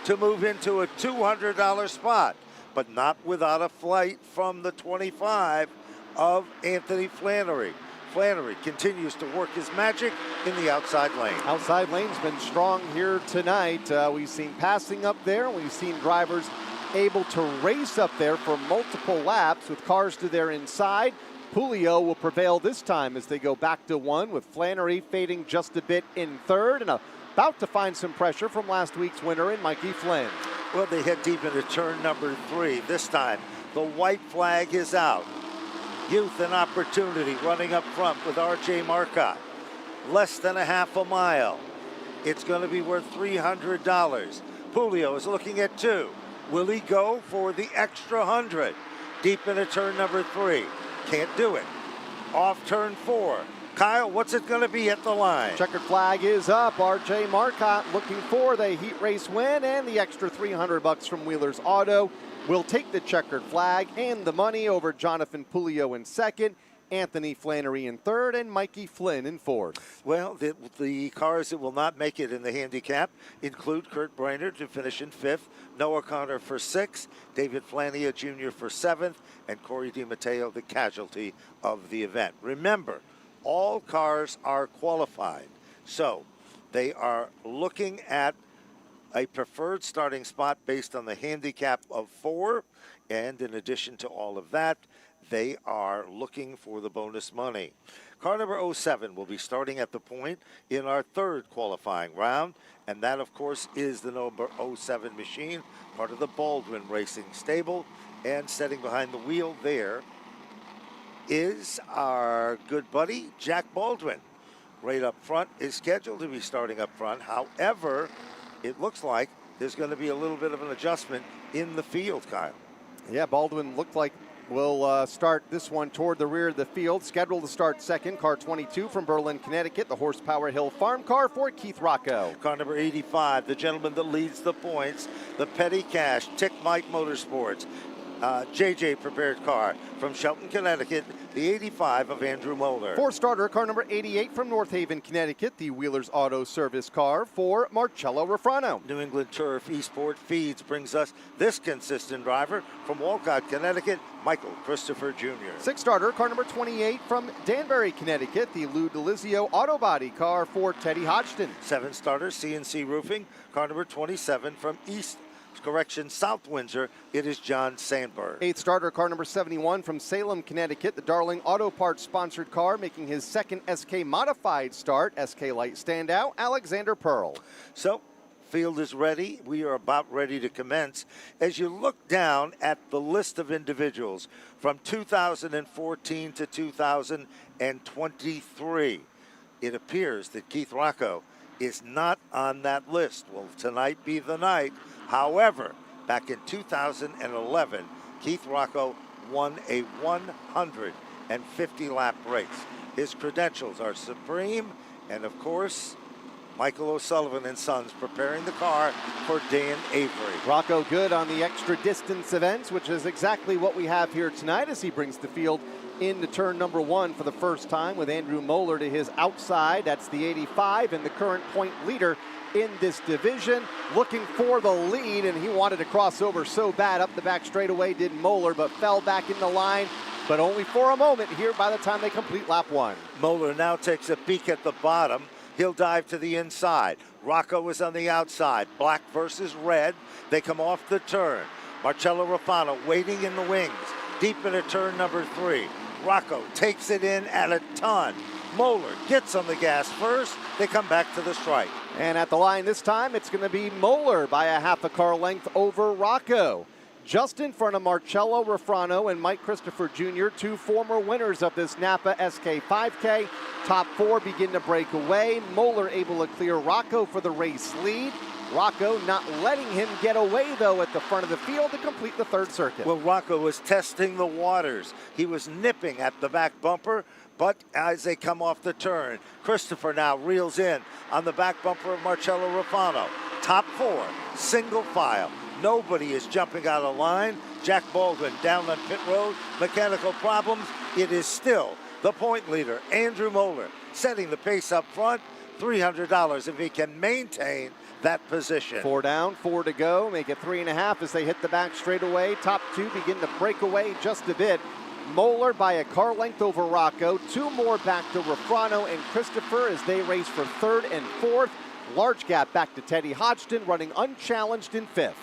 to move into a $200 spot, but not without a flight from the 25 of Anthony Flannery. Flannery continues to work his magic in the outside lane. Outside lane's been strong here tonight. We've seen passing up there. We've seen drivers able to race up there for multiple laps with cars to their inside. Pulio will prevail this time as they go back to 1, with Flannery fading just a bit in 3rd and about to find some pressure from last week's winner in Mikey Flynn. Well, they head deep into turn number 3. This time, the white flag is out. Youth and opportunity running up front with R.J. Marcotte. Less than a half a mile. It's going to be worth $300. Pulio is looking at 2. Will he go for the extra 100? Deep into turn number 3. Can't do it. Off turn 4. Kyle, what's it going to be at the line? Checkered flag is up. R.J. Marcotte looking for the heat race win and the extra $300 from Wheeler's Auto. Will take the checkered flag and the money over Jonathan Pulio in 2nd, Anthony Flannery in 3rd, and Mikey Flynn in 4th. Well, the cars that will not make it in the handicap include Kurt Brainerd to finish in 5th, Noah Connor for 6th, David Flania Jr. for 7th, and Corey DiMatteo, the casualty of the event. Remember, all cars are qualified, so they are looking at a preferred starting spot based on the handicap of 4, and in addition to all of that, they are looking for the bonus money. Car number 07 will be starting at the point in our 3rd qualifying round, and that, of course, is the number 07 machine, part of the Baldwin Racing stable, and sitting behind the wheel there is our good buddy, Jack Baldwin. Right up front is scheduled to be starting up front. However, it looks like there's going to be a little bit of an adjustment in the field, Kyle. Yeah, Baldwin looked like will start this one toward the rear of the field. Scheduled to start 2nd, car 22 from Berlin, Connecticut, the Horsepower Hill Farm car for Keith Rocco. Car number 85, the gentleman that leads the points, the Petty Cash, Tick Mike Motorsports. JJ prepared car from Shelton, Connecticut, the 85 of Andrew Moeller. 4-starter, car number 88 from North Haven, Connecticut, the Wheeler's Auto Service car for Marcello Refrano. New England Turf Eastport Feeds brings us this consistent driver from Walcott, Connecticut, Michael Christopher Jr. 6-starter, car number 28 from Danbury, Connecticut, the Lou Delizio Auto Body car for Teddy Hodgson. 7-starter, CNC Roofing, car number 27 from South Windsor, it is John Sandberg. 8th-starter, car number 71 from Salem, Connecticut, the Darling Auto Parts sponsored car, making his 2nd SK modified start. SK Light standout, Alexander Pearl. So, field is ready. We are about ready to commence. As you look down at the list of individuals from 2014 to 2023, it appears that Keith Rocco is not on that list. Will tonight be the night? However, back in 2011, Keith Rocco won a 150-lap race. His credentials are supreme, and of course, Michael O'Sullivan and Sons preparing the car for Dan Avery. Rocco good on the extra distance events, which is exactly what we have here tonight as he brings the field into turn number 1 for the first time with Andrew Moeller to his outside. That's the 85 and the current point leader in this division, looking for the lead, and he wanted to cross over so bad up the back straightaway did Moeller, but fell back in the line, but only for a moment here by the time they complete lap 1. Moeller now takes a peek at the bottom. He'll dive to the inside. Rocco is on the outside. Black versus red. They come off the turn. Marcello Rafano waiting in the wings. Deep into turn number 3. Rocco takes it in at a ton. Moeller gets on the gas first. They come back to the stripe. And at the line this time, it's going to be Moeller by a half a car length over Rocco. Just in front of Marcello Rafano and Mike Christopher Jr., 2 former winners of this NAPA SK5K. Top 4 begin to break away. Moeller able to clear Rocco for the race lead. Rocco not letting him get away, though, at the front of the field to complete the 3rd circuit. Well, Rocco was testing the waters. He was nipping at the back bumper, but as they come off the turn, Christopher now reels in on the back bumper of Marcello Rafano. Top 4, single file. Nobody is jumping out of line. Jack Baldwin down on pit road. Mechanical problems. It is still the point leader, Andrew Moeller, setting the pace up front. $300 if he can maintain that position. 4 down, 4 to go. Make it 3.5 as they hit the back straightaway. Top 2 begin to break away just a bit. Moeller by a car length over Rocco. 2 more back to Rafano and Christopher as they race for 3rd and 4th. Large gap back to Teddy Hodgson, running unchallenged in 5th.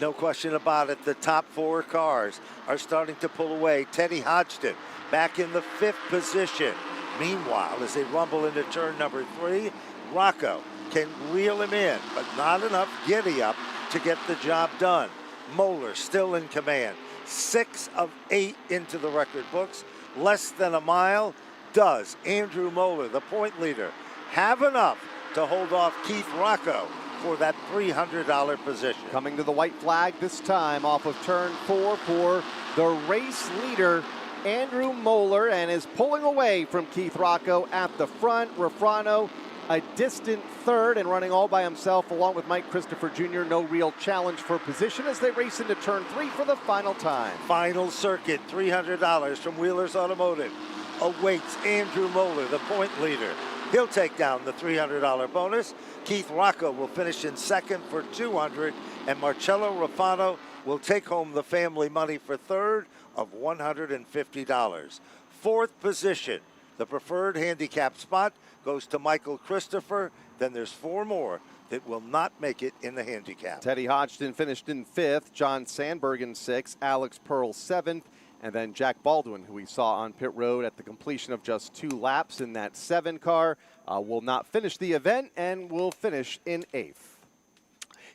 No question about it. The top 4 cars are starting to pull away. Teddy Hodgson back in the 5th position. Meanwhile, as they rumble into turn number 3, Rocco can reel him in, but not enough giddy up to get the job done. Moeller still in command. 6 of 8 into the record books. Less than a mile. Does Andrew Moeller, the point leader, have enough to hold off Keith Rocco for that $300 position? Coming to the white flag this time off of turn 4 for the race leader, Andrew Moeller, and is pulling away from Keith Rocco at the front. Rafano a distant 3rd and running all by himself along with Mike Christopher Jr. No real challenge for position as they race into turn 3 for the final time. Final circuit, $300 from Wheelers Automotive awaits Andrew Moeller, the point leader. He'll take down the $300 bonus. Keith Rocco will finish in 2nd for $200, and Marcello Rafano will take home the family money for 3rd of $150. 4th position, the preferred handicap spot, goes to Michael Christopher. Then there's 4 more that will not make it in the handicap. Teddy Hodgson finished in 5th, John Sandberg in 6th, Alex Pearl 7th, and then Jack Baldwin, who we saw on pit road at the completion of just 2 laps in that 7 car, will not finish the event and will finish in 8th.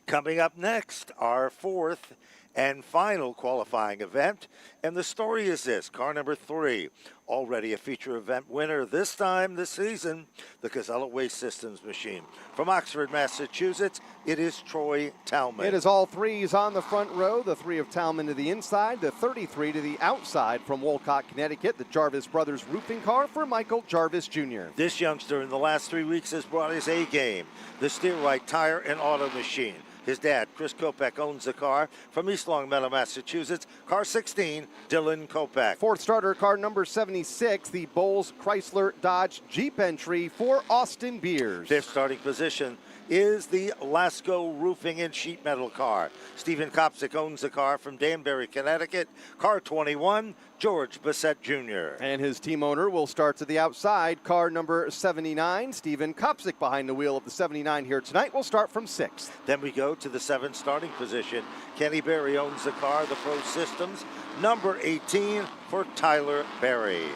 Coming up next, our 4th and final qualifying event. And the story is this: car number 3, already a feature event winner this time this season, the Casella Waste Systems machine. From Oxford, Massachusetts, it is Troy Talman. It is all 3s on the front row, the 3 of Talman to the inside, the 33 to the outside from Wolcott, Connecticut, the Jarvis Brothers roofing car for Michael Jarvis Jr. This youngster in the last 3 weeks has brought his A game, the Steer Right Tire and Auto Machine. His dad, Chris Kopech, owns the car from East Longmeadow, Massachusetts. Car 16, Dylan Kopech. 4th starter, car number 76, the Bowles Chrysler Dodge Jeep entry for Austin Beers. 5th starting position is the Lasco Roofing and Sheet Metal car. Stephen Kopsick owns the car from Danbury, Connecticut. Car 21, George Bissett Jr. And his team owner will start to the outside. Car number 79, Stephen Kopsick behind the wheel of the 79 here tonight. Will start from 6th. Then we go to the 7th starting position. Kenny Berry owns the car, the Pro Systems. Number 18 for Tyler Berry.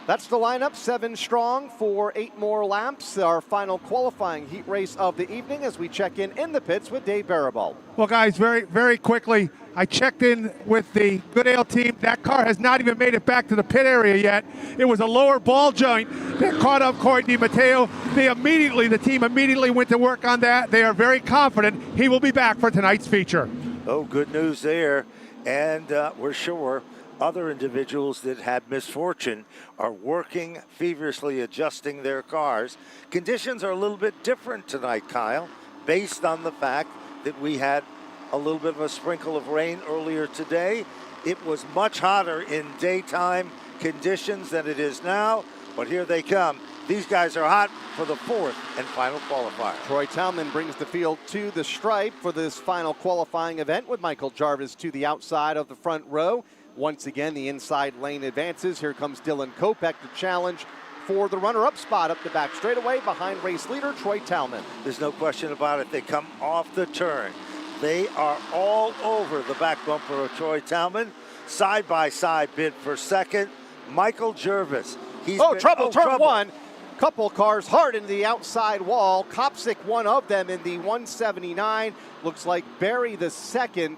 That's the lineup, 7 strong for 8 more laps. Our final qualifying heat race of the evening as we check in the pits with Dave Barabal. Well, guys, very, very quickly, I checked in with the Goodale team. That car has not even made it back to the pit area yet. It was a lower ball joint that caught up Corey DiMatteo. The team immediately went to work on that. They are very confident he will be back for tonight's feature. Oh, good news there. And we're sure other individuals that had misfortune are working feverishly adjusting their cars. Conditions are a little bit different tonight, Kyle, based on the fact that we had a little bit of a sprinkle of rain earlier today. It was much hotter in daytime conditions than it is now, but here they come. These guys are hot for the 4th and final qualifier. Troy Talman brings the field to the stripe for this final qualifying event with Michael Jarvis to the outside of the front row. Once again, the inside lane advances. Here comes Dylan Kopech to challenge for the runner-up spot up the back straightaway behind race leader Troy Talman. There's no question about it. They come off the turn. They are all over the back bumper of Troy Talman. Side-by-side bid for second. Michael Jervis. Turn one. Couple cars hard into the outside wall. Kopsick, one of them in the 179. Looks like Barry the second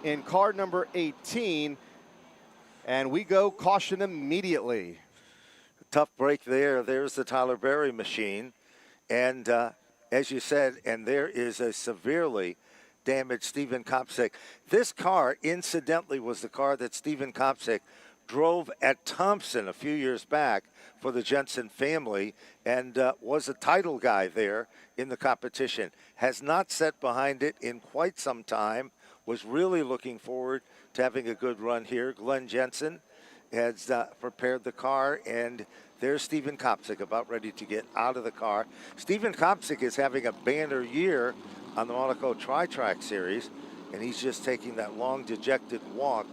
in car number 18. And we go caution immediately. Tough break there. There's the Tyler Berry machine. And as you said, and there is a severely damaged Stephen Kopsick. This car, incidentally, was the car that Stephen Kopsick drove at Thompson a few years back for the Jensen family and was a title guy there in the competition. Has not sat behind it in quite some time. Was really looking forward to having a good run here. Glenn Jensen has prepared the car, and there's Stephen Kopsick about ready to get out of the car. Stephen Kopsick is having a banner year on the Monaco Tri-Track Series, and he's just taking that long, dejected walk.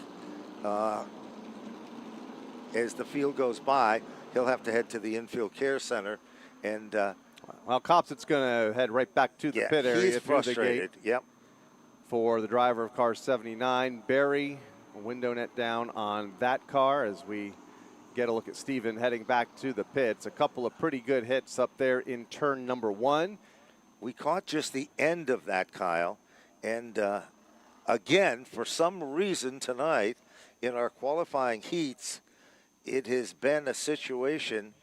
As the field goes by, he'll have to head to the infield care center. And well, Kopsick's going to head right back to the pit area. He's frustrated. Yep. For the driver of car 79, Barry, window net down on that car as we get a look at Stephen heading back to the pits. A couple of pretty good hits up there in turn number one. We caught just the end of that, Kyle. And again, for some reason tonight in our qualifying heats, it has been a situation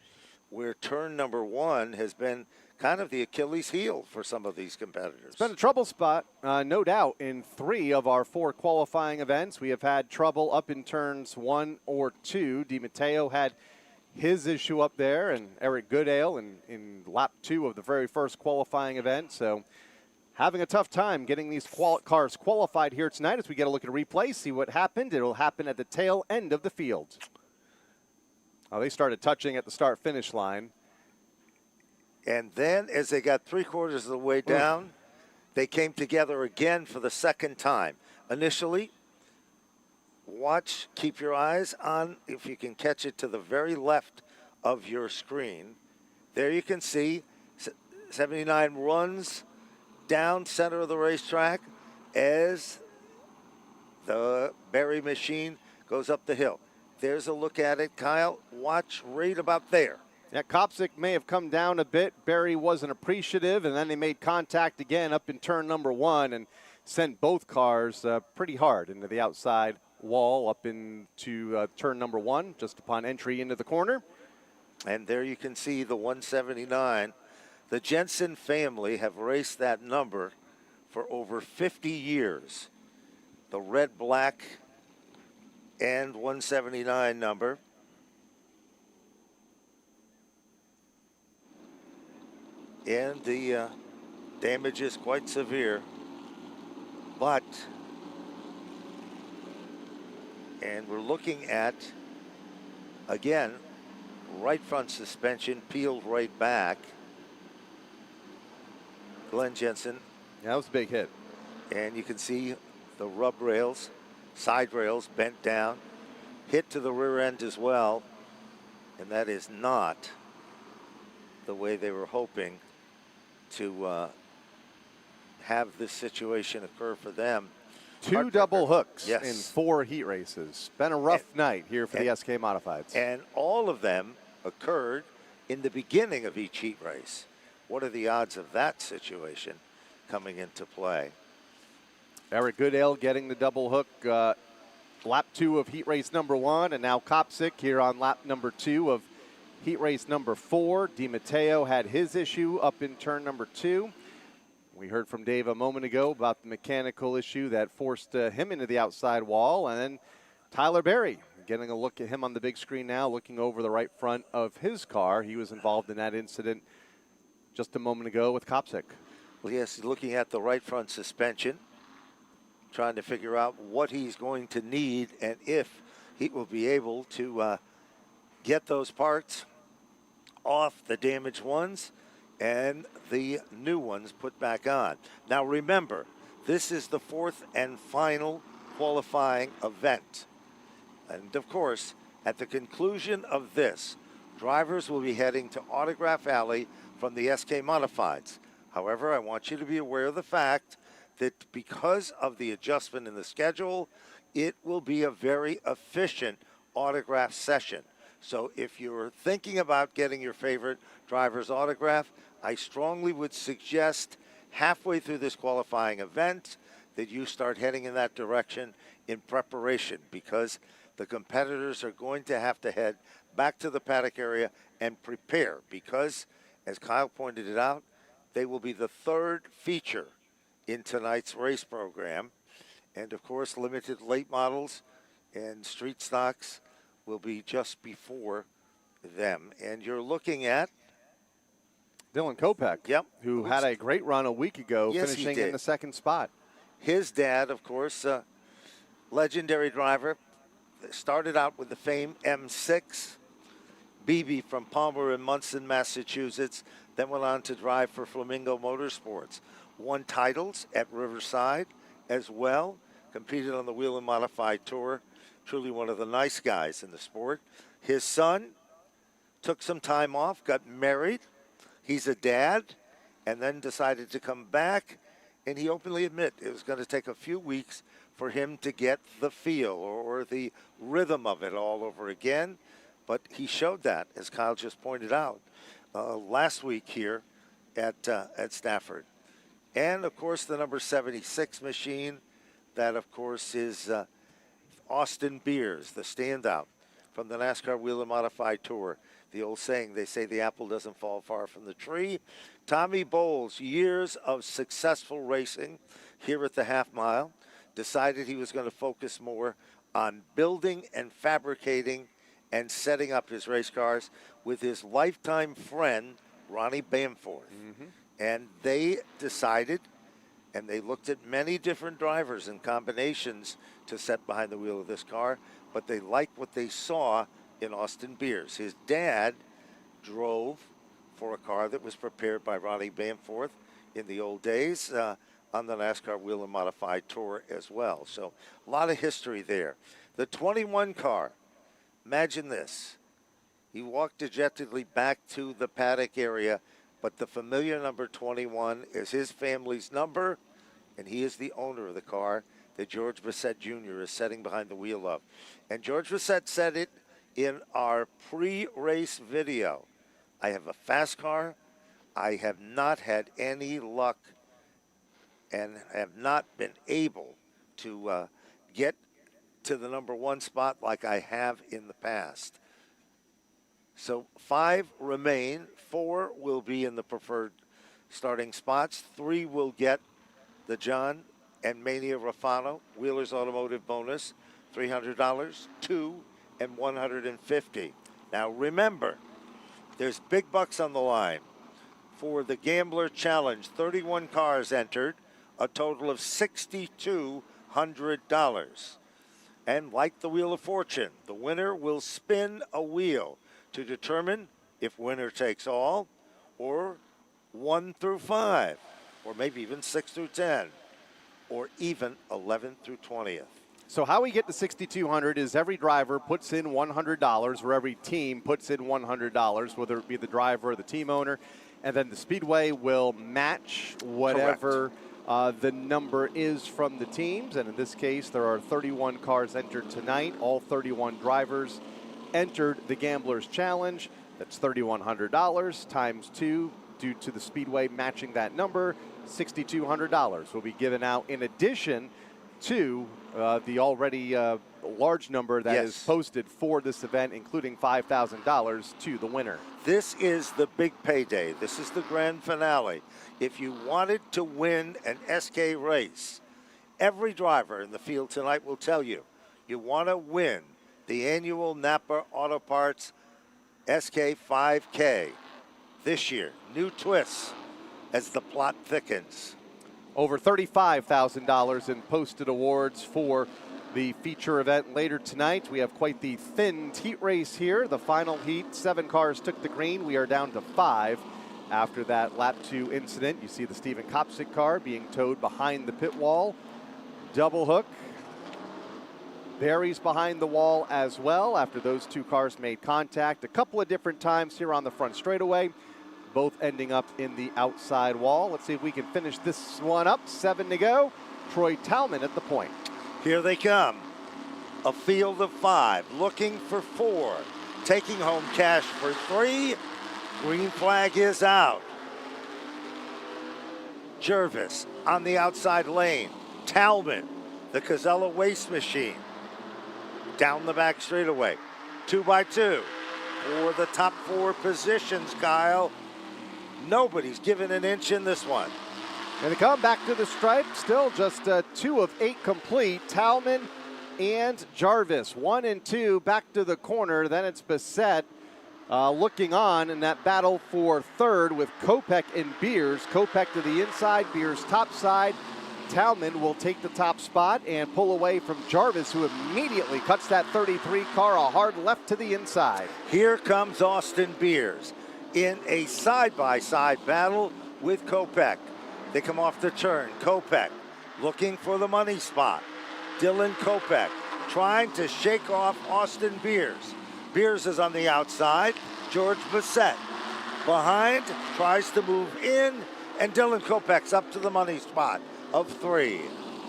where turn number one has been kind of the Achilles heel for some of these competitors. It's been a trouble spot, no doubt. In 3 of our 4 qualifying events, we have had trouble up in turns 1 or 2. DiMatteo had his issue up there, and Eric Goodale in lap 2 of the very first qualifying event. So having a tough time getting these cars qualified here tonight as we get a look at a replay, see what happened. It'll happen at the tail end of the field. Oh, they started touching at the start-finish line. And then as they got 3/4 of the way down, they came together again for the second time. Initially, watch, keep your eyes on, if you can catch it to the very left of your screen. There you can see 79 runs down center of the racetrack as the Barry machine goes up the hill. There's a look at it, Kyle. Watch right about there. Yeah, Kopsick may have come down a bit. Barry wasn't appreciative, and then they made contact again up in turn number 1 and sent both cars pretty hard into the outside wall up into turn number 1, just upon entry into the corner. And there you can see the 179. The Jensen family have raced that number for over 50 years. The red, black, and 179 number. And the damage is quite severe. But, and we're looking at, again, right front suspension peeled right back. Glenn Jensen. Yeah, that was a big hit. And you can see the rub rails, side rails bent down, hit to the rear end as well. And that is not the way they were hoping to have this situation occur for them. 2 double hooks yes. in 4 heat races. Been a rough night here for the SK Modifieds. And all of them occurred in the beginning of each heat race. What are the odds of that situation coming into play? Eric Goodale getting the double hook. Lap 2 of heat race number 1, and now Kopsick here on lap number 2 of heat race number 4. DiMatteo had his issue up in turn number 2. We heard from Dave a moment ago about the mechanical issue that forced him into the outside wall. And then Tyler Berry, getting a look at him on the big screen now, looking over the right front of his car. He was involved in that incident just a moment ago with Kopsick. Well, yes, looking at the right front suspension, trying to figure out what he's going to need and if he will be able to get those parts off the damaged ones and the new ones put back on. Now remember, this is the 4th and final qualifying event. And of course, at the conclusion of this, drivers will be heading to Autograph Alley from the SK Modifieds. However, I want you to be aware of the fact that because of the adjustment in the schedule, it will be a very efficient autograph session. So if you're thinking about getting your favorite driver's autograph, I strongly would suggest halfway through this qualifying event that you start heading in that direction in preparation, because the competitors are going to have to head back to the paddock area and prepare, because, as Kyle pointed it out, they will be the third feature in tonight's race program. And, of course, limited late models and street stocks will be just before them. And you're looking at Dylan Kopech, yep, who had a great run a week ago, yes, finishing in the second spot. His dad, of course, legendary driver, started out with the famed M6. Beebe from Palmer and Munson, Massachusetts, then went on to drive for Flamingo Motorsports. Won titles at Riverside as well, competed on the Wheel and Modified Tour. Truly one of the nice guys in the sport. His son took some time off, got married. He's a dad, and then decided to come back, and he openly admitted it was going to take a few weeks for him to get the feel or the rhythm of it all over again. But he showed that, as Kyle just pointed out, last week here at Stafford. And, of course, the number 76 machine, that, of course, is Austin Beers, the standout from the NASCAR Wheel and Modified Tour. The old saying, they say the apple doesn't fall far from the tree. Tommy Bowles, years of successful racing here at the half mile, decided he was going to focus more on building and fabricating and setting up his race cars with his lifetime friend, Ronnie Bamforth. And they decided, and they looked at many different drivers and combinations to set behind the wheel of this car, but they liked what they saw in Austin Beers. His dad drove for a car that was prepared by Ronnie Bamforth in the old days on the NASCAR Wheel and Modified Tour as well. So a lot of history there. The 21 car, imagine this. He walked dejectedly back to the paddock area, but the familiar number 21 is his family's number, and he is the owner of the car that George Brissett Jr. is sitting behind the wheel of. And George Brissett said it in our pre-race video. I have a fast car. I have not had any luck and have not been able to get to the number one spot like I have in the past. So 5 remain. 4 will be in the preferred starting spots. 3 will get the John and Mania Rafano Wheelers Automotive bonus, $300, 2 and $150. Now remember, there's big bucks on the line. For the Gambler Challenge, 31 cars entered, a total of $6,200. And like the Wheel of Fortune, the winner will spin a wheel to determine if winner takes all, or 1 through 5, or maybe even 6 through 10, or even 11 through 20th. So how we get to $6,200 is every driver puts in $100, or every team puts in $100, whether it be the driver or the team owner, and then the Speedway will match whatever the number is from the teams. And in this case, there are 31 cars entered tonight. All 31 drivers entered the Gamblers Challenge. That's $3,100 times 2 due to the Speedway matching that number. $6,200 will be given out in addition to the already large number that is posted for this event, including $5,000 to the winner. This is the big payday. This is the grand finale. If you wanted to win an SK race, every driver in the field tonight will tell you, you want to win the annual NAPA Auto Parts SK5K. This year, new twists as the plot thickens. Over $35,000 in posted awards for the feature event later tonight. We have quite the thinned heat race here. The final heat, 7 cars took the green. We are down to 5 after that lap 2 incident. You see the Stephen Kopsick car being towed behind the pit wall. Double hook Barry's behind the wall as well after those two cars made contact a couple of different times here on the front straightaway, both ending up in the outside wall. Let's see if we can finish this one up. 7 to go. Troy Talman at the point. Here they come. A field of 5, looking for 4, taking home cash for 3. Green flag is out. Jervis on the outside lane. Talman, the Casella waste machine, down the back straightaway. 2 by 2 for the top 4 positions, Kyle. Nobody's given an inch in this one. And they come back to the stripe, still just 2 of 8 complete. Talman and Jarvis, 1 and 2, back to the corner. Then it's Bissett looking on in that battle for third with Kopech and Beers. Kopech to the inside, Beers top side. Talman will take the top spot and pull away from Jarvis, who immediately cuts that 33 car a hard left to the inside. Here comes Austin Beers in a side-by-side battle with Kopech. They come off the turn. Kopech looking for the money spot. Dylan Kopech trying to shake off Austin Beers. Beers is on the outside. George Bissett behind, tries to move in, and Dylan Kopech's up to the money spot of 3.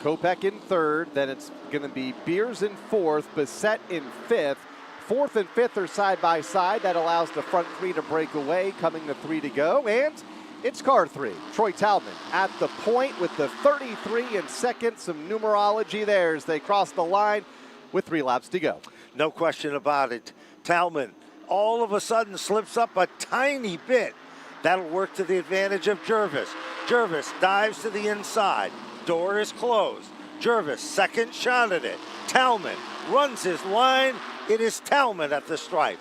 Kopech in third, then it's going to be Beers in fourth, Bissett in fifth. Fourth and fifth are side by side. That allows the front 3 to break away, coming to 3 to go. And it's car 3. Troy Talman at the point with the 33 in second. Some numerology there as they cross the line with 3 laps to go. No question about it. Talman all of a sudden slips up a tiny bit. That'll work to the advantage of Jervis. Jervis dives to the inside. Door is closed. Jervis, second shot at it. Talman runs his line. It is Talman at the stripe.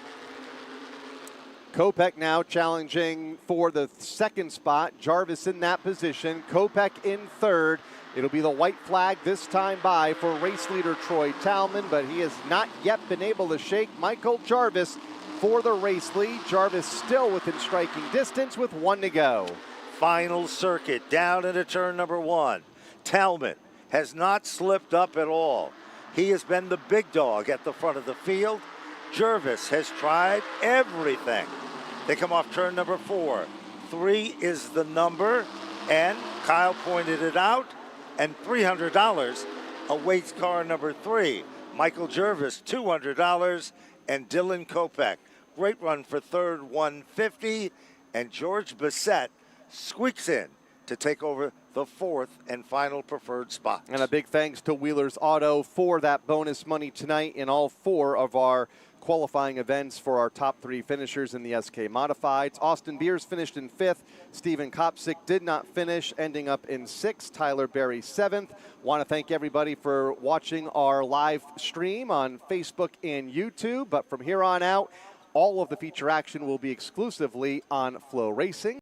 Kopech now challenging for the second spot. Jarvis in that position. Kopech in third. It'll be the white flag this time by for race leader Troy Talman, but he has not yet been able to shake Michael Jarvis for the race lead. Jarvis still within striking distance with 1 to go. Final circuit down into turn number 1. Talman has not slipped up at all. He has been the big dog at the front of the field. Jervis has tried everything. They come off turn number 4. 3 is the number, and Kyle pointed it out, and $300 awaits car number 3. Michael Jervis, $200, and Dylan Kopech. Great run for third, $150, and George Bissett squeaks in to take over the 4th and final preferred spot. And a big thanks to Wheeler's Auto for that bonus money tonight in all 4 of our qualifying events for our top 3 finishers in the SK Modifieds. Austin Beers finished in 5th. Stephen Kopsick did not finish, ending up in 6th. Tyler Berry 7th. Want to thank everybody for watching our live stream on Facebook and YouTube. But from here on out, all of the feature action will be exclusively on FloRacing.